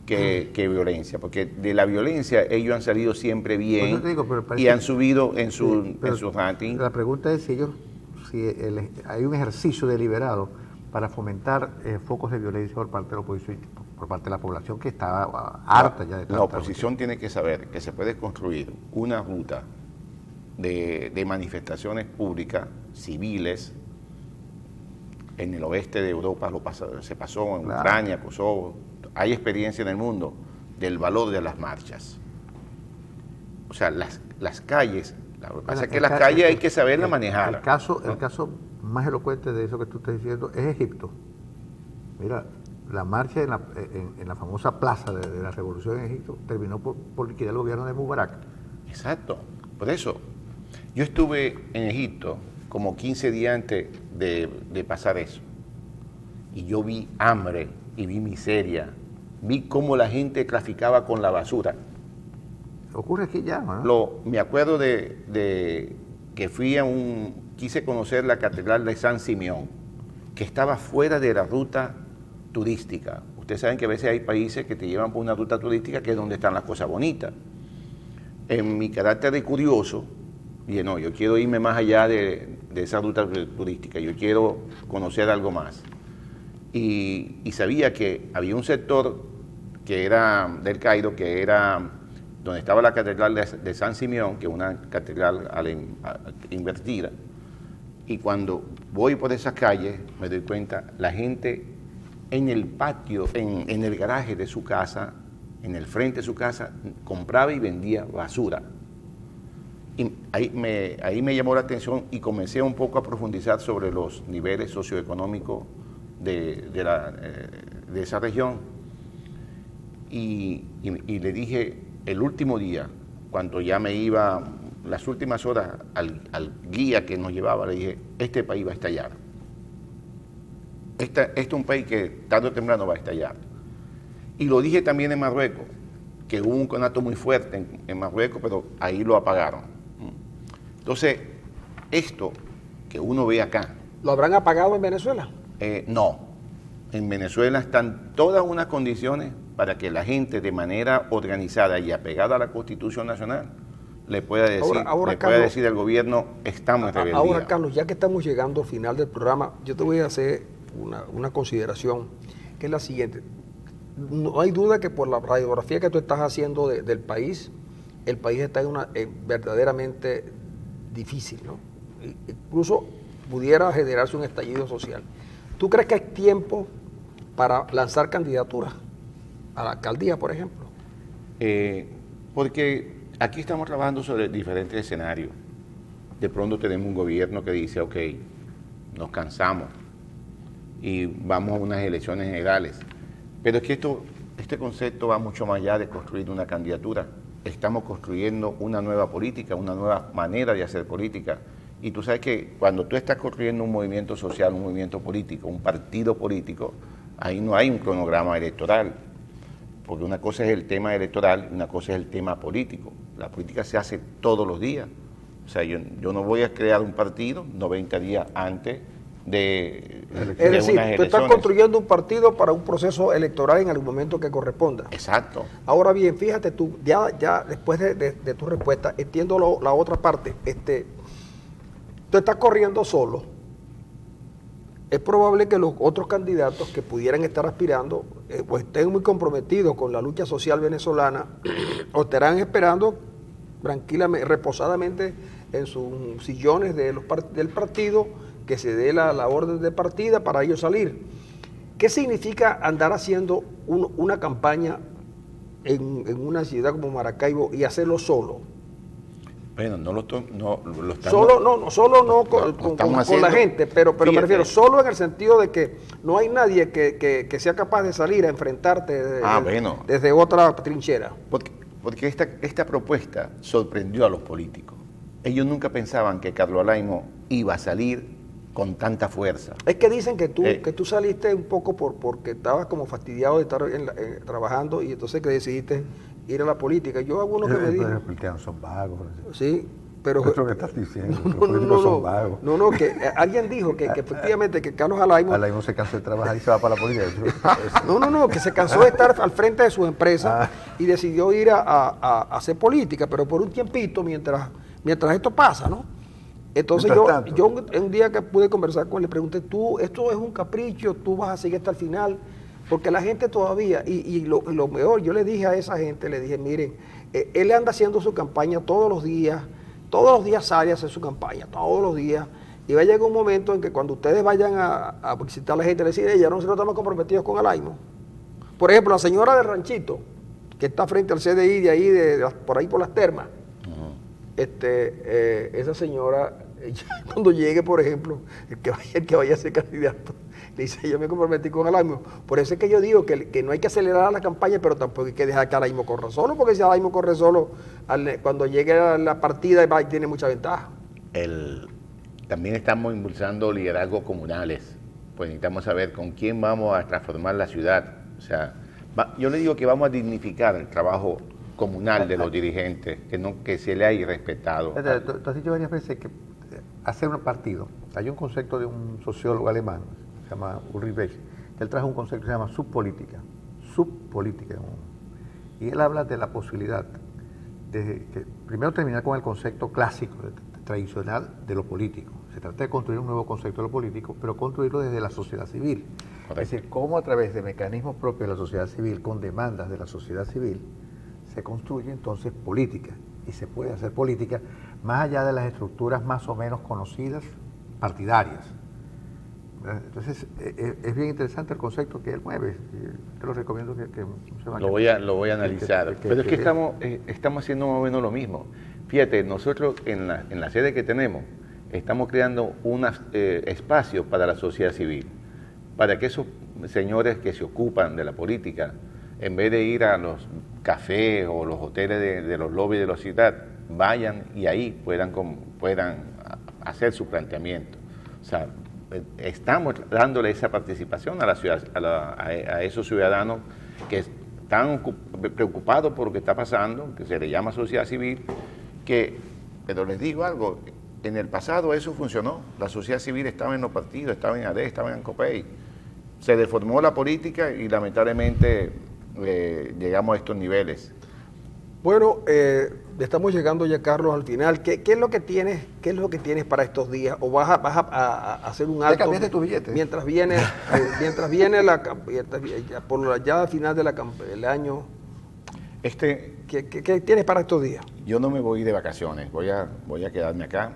Speaker 3: que violencia, porque de la violencia ellos han salido siempre bien y han subido en su ranking.
Speaker 2: La pregunta es si hay un ejercicio deliberado para fomentar focos de violencia por parte de la oposición, por parte de la población que está harta ya de tanta.
Speaker 3: La oposición tiene que saber que se puede construir una ruta de manifestaciones públicas, civiles. En el oeste de Europa se pasó, en Ucrania, Kosovo. Hay experiencia en el mundo del valor de las marchas. O sea, las calles, lo que pasa es que las calles hay que saberlas manejar.
Speaker 2: El caso más elocuente de eso que tú estás diciendo es Egipto. Mira, la marcha en la famosa plaza de la revolución en Egipto terminó por liquidar el gobierno de Mubarak.
Speaker 3: Exacto, por eso. Yo estuve en Egipto como 15 días antes de pasar eso. Y yo vi hambre y vi miseria. Vi cómo la gente traficaba con la basura.
Speaker 2: Ocurre aquí ya, ¿no?
Speaker 3: Me acuerdo de que quise conocer la Catedral de San Simeón, que estaba fuera de la ruta turística. Ustedes saben que a veces hay países que te llevan por una ruta turística que es donde están las cosas bonitas. En mi carácter de curioso, dije, no, yo quiero irme más allá de esa ruta turística, yo quiero conocer algo más. Y sabía que había un sector que era del Cairo, que era donde estaba la catedral de San Simeón, que es una catedral invertida. Y cuando voy por esas calles, me doy cuenta, la gente en el patio, en el garaje de su casa, en el frente de su casa, compraba y vendía basura. Y ahí me llamó la atención y comencé un poco a profundizar sobre los niveles socioeconómicos de esa región. Y le dije el último día, cuando ya me iba, las últimas horas, al guía que nos llevaba, le dije, este país va a estallar. Este es un país que tarde o temprano va a estallar. Y lo dije también en Marruecos, que hubo un conato muy fuerte en Marruecos, pero ahí lo apagaron. Entonces, esto que uno ve acá...
Speaker 1: ¿Lo habrán apagado en Venezuela?
Speaker 3: No. En Venezuela están todas unas condiciones para que la gente de manera organizada y apegada a la Constitución Nacional le pueda decir al gobierno, estamos en rebeldía.
Speaker 1: Ahora, Carlos, ya que estamos llegando al final del programa, yo te voy a hacer una consideración, que es la siguiente. No hay duda que por la radiografía que tú estás haciendo del país, el país está verdaderamente difícil, ¿no? Incluso pudiera generarse un estallido social. ¿Tú crees que hay tiempo para lanzar candidaturas a la alcaldía, por ejemplo?
Speaker 3: Porque aquí estamos trabajando sobre diferentes escenarios. De pronto tenemos un gobierno que dice, ok, nos cansamos y vamos a unas elecciones generales. Pero es que este concepto va mucho más allá de construir una candidatura. Estamos construyendo una nueva política, una nueva manera de hacer política. Y tú sabes que cuando tú estás construyendo un movimiento social, un movimiento político, un partido político, ahí no hay un cronograma electoral, porque una cosa es el tema electoral y una cosa es el tema político. La política se hace todos los días. O sea, yo no voy a crear un partido 90 días antes de
Speaker 1: Es decir,
Speaker 3: unas
Speaker 1: tú
Speaker 3: elecciones.
Speaker 1: estás construyendo un partido para un proceso electoral en algún momento que corresponda.
Speaker 3: Exacto.
Speaker 1: Ahora bien, fíjate tú, ya después de tu respuesta, entiendo la otra parte. Tú estás corriendo solo. Es probable que los otros candidatos que pudieran estar aspirando o estén muy comprometidos con la lucha social venezolana o estarán esperando tranquilamente, reposadamente en sus sillones del partido que se dé la orden de partida para ellos salir. ¿Qué significa andar haciendo una campaña en una ciudad como Maracaibo y hacerlo solo?
Speaker 3: Bueno, no lo estamos...
Speaker 1: Solo no con la gente, pero me refiero solo en el sentido de que no hay nadie que sea capaz de salir a enfrentarte desde otra trinchera.
Speaker 3: Porque esta propuesta sorprendió a los políticos. Ellos nunca pensaban que Carlos Alaimo iba a salir con tanta fuerza.
Speaker 1: Es que dicen que tú saliste un poco porque estabas como fastidiado de estar trabajando y entonces que decidiste ir a la política. Yo algunos que me dijeron...
Speaker 2: Los políticos son vagos.
Speaker 1: Sí, pero...
Speaker 2: ¿Qué es lo que estás diciendo? Los políticos son vagos.
Speaker 1: No, que alguien dijo que efectivamente que Carlos Alaimo...
Speaker 2: Alaimo se cansó de trabajar y se va para la política.
Speaker 1: No, que se cansó de estar al frente de su empresa y decidió ir a hacer política, pero por un tiempito mientras esto pasa, ¿no? Entonces yo un día que pude conversar con él, le pregunté, esto es un capricho, tú vas a seguir hasta el final, porque la gente todavía, y lo mejor, yo le dije a esa gente, le dije, miren, él anda haciendo su campaña todos los días sale a hacer su campaña, todos los días, y va a llegar un momento en que cuando ustedes vayan a visitar a la gente, le decir, ya nosotros estamos comprometidos con Alaimo. Por ejemplo, la señora del ranchito, que está frente al CDI de ahí, por ahí por las termas, esa señora, cuando llegue, por ejemplo, el que vaya a ser candidato, le dice, yo me comprometí con Alaimo. Por eso es que yo digo que no hay que acelerar la campaña, pero tampoco hay que dejar que Alaimo corra solo, porque si Alaimo corre solo, cuando llegue a la partida, tiene mucha ventaja.
Speaker 3: También estamos impulsando liderazgos comunales, pues necesitamos saber con quién vamos a transformar la ciudad. O sea, yo le digo que vamos a dignificar el trabajo comunal de los dirigentes, que se le haya respetado.
Speaker 2: Tú has dicho varias veces que hacer un partido, hay un concepto de un sociólogo alemán, se llama Ulrich Beck, él trajo un concepto que se llama subpolítica, y él habla de la posibilidad de que primero terminar con el concepto clásico, tradicional de lo político. Se trata de construir un nuevo concepto de lo político, pero construirlo desde la sociedad civil. Correcto. Es decir, cómo a través de mecanismos propios de la sociedad civil, con demandas de la sociedad civil, se construye entonces política, y se puede hacer política más allá de las estructuras más o menos conocidas, partidarias. Entonces, es bien interesante el concepto que él mueve. Te lo recomiendo que se vaya.
Speaker 3: Lo voy a analizar. Pero es que estamos haciendo más o menos lo mismo. Fíjate, nosotros en la sede que tenemos, estamos creando unos espacios para la sociedad civil, para que esos señores que se ocupan de la política, en vez de ir a los cafés o los hoteles de los lobbies de la ciudad, vayan y ahí puedan hacer su planteamiento. O sea, estamos dándole esa participación a la ciudad, a esos ciudadanos que están preocupados por lo que está pasando, que se le llama sociedad civil, pero les digo algo, en el pasado eso funcionó, la sociedad civil estaba en los partidos, estaba en AD, estaba en COPEI, se deformó la política y lamentablemente llegamos a estos niveles.
Speaker 1: Bueno, estamos llegando ya, Carlos, al final. ¿Qué es lo que tienes? ¿Qué es lo que tienes para estos días? ¿O vas a hacer un alto?
Speaker 2: ¿Cambiaste tu billete?
Speaker 1: Mientras viene ya al final del año. ¿Qué tienes para estos días?
Speaker 3: Yo no me voy de vacaciones, voy a quedarme acá.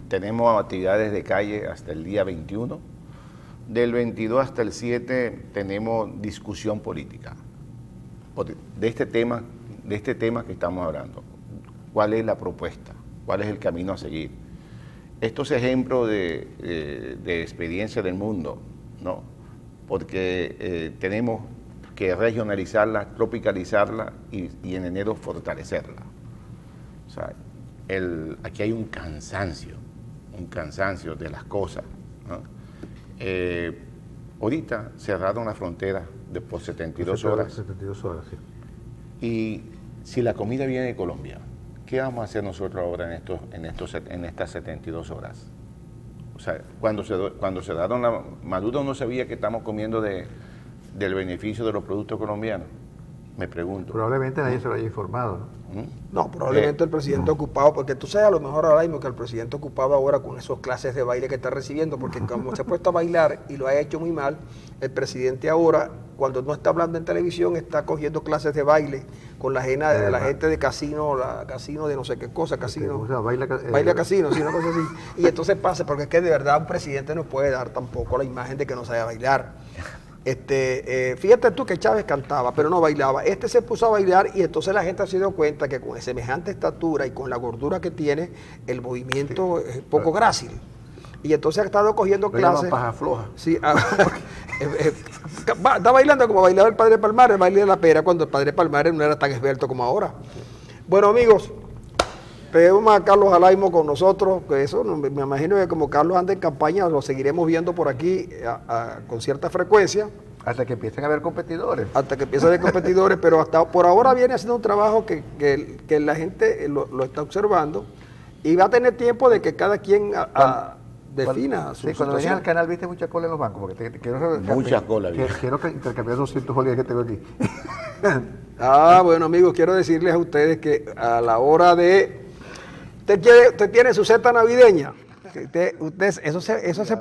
Speaker 3: Tenemos actividades de calle hasta el día 21. Del 22 hasta el 7 tenemos discusión política de este tema que estamos hablando. ¿Cuál es la propuesta? ¿Cuál es el camino a seguir? Estos ejemplos de experiencia del mundo, ¿no? Porque tenemos que regionalizarla, tropicalizarla y en enero fortalecerla. O sea, aquí hay un cansancio de las cosas, ¿no? Ahorita cerraron la frontera por 72 horas.
Speaker 2: 72 horas, sí.
Speaker 3: Y si la comida viene de Colombia, ¿qué vamos a hacer nosotros ahora en estas 72 horas? O sea, cuando se daron Maduro no sabía que estamos comiendo del beneficio de los productos colombianos. Me pregunto.
Speaker 2: Probablemente nadie se lo haya informado, ¿no?
Speaker 1: No, probablemente el presidente ocupado, porque tú sabes a lo mejor ahora mismo que el presidente ocupado ahora con esas clases de baile que está recibiendo, porque como se ha puesto a bailar y lo ha hecho muy mal, el presidente ahora, cuando no está hablando en televisión, está cogiendo clases de baile con la gente de casino, casino de no sé qué cosa, casino.
Speaker 2: O sea, baila
Speaker 1: casino, sí, una cosa así. Y entonces pasa, porque es que de verdad un presidente no puede dar tampoco la imagen de que no sabe bailar. Fíjate tú que Chávez cantaba, pero no bailaba. Se puso a bailar y entonces la gente se dio cuenta que con semejante estatura y con la gordura que tiene, el movimiento es poco grácil. Y entonces ha estado cogiendo clases.
Speaker 2: Paja floja.
Speaker 1: Sí, está bailando como bailaba el padre Palmares, el baile de la pera, cuando el padre Palmares no era tan esbelto como ahora. Bueno, amigos, tenemos a Carlos Alaimo con nosotros, que eso me imagino que como Carlos anda en campaña, lo seguiremos viendo por aquí con cierta frecuencia.
Speaker 2: Hasta que empiecen a haber competidores.
Speaker 1: Hasta que empiecen a haber competidores, pero hasta por ahora viene haciendo un trabajo que la gente lo está observando y va a tener tiempo de que cada quien defina su
Speaker 2: cuando venías
Speaker 1: situación.
Speaker 2: al canal viste mucha cola en los bancos, porque quiero
Speaker 3: Mucha cola,
Speaker 2: quiero intercambiar 200 bolívares que tengo aquí.
Speaker 1: Bueno, amigos, quiero decirles a ustedes que a la hora de... Usted tiene su cesta navideña. Eso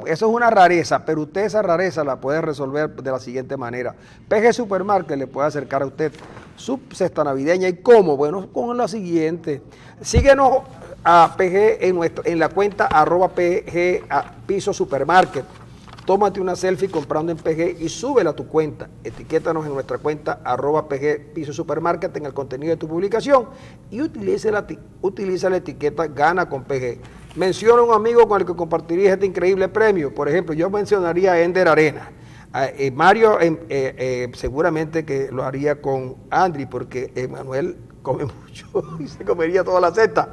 Speaker 1: es una rareza, pero usted esa rareza la puede resolver de la siguiente manera. PG Supermarket le puede acercar a usted su cesta navideña. ¿Y cómo? Bueno, con la siguiente. Síguenos a PG en la cuenta @PG Piso Supermarket. Tómate una selfie comprando en PG y súbela a tu cuenta. Etiquétanos en nuestra cuenta @PG Piso Supermarket en el contenido de tu publicación y utiliza la etiqueta Gana con PG. Menciona a un amigo con el que compartirías este increíble premio. Por ejemplo, yo mencionaría a Ender Arena. Mario seguramente que lo haría con Andri, porque Emanuel come mucho y se comería toda la cesta.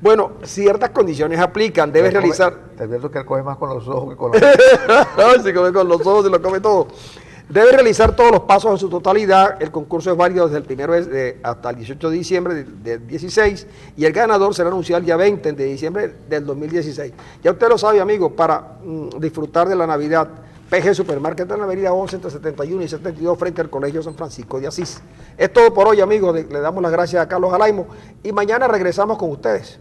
Speaker 1: Bueno, ciertas condiciones aplican, debes realizar...
Speaker 2: Te advierto que él come más con los ojos que con los...
Speaker 1: Se come con los ojos, se lo come todo. Debe realizar todos los pasos en su totalidad. El concurso es válido desde el 1 hasta el 18 de diciembre del 16 y el ganador será anunciado el día 20 de diciembre del 2016. Ya usted lo sabe, amigo, para disfrutar de la Navidad, PG Supermarket en la avenida 11 entre 71 y 72 frente al Colegio San Francisco de Asís. Es todo por hoy, amigos. Le damos las gracias a Carlos Alaimo y mañana regresamos con ustedes.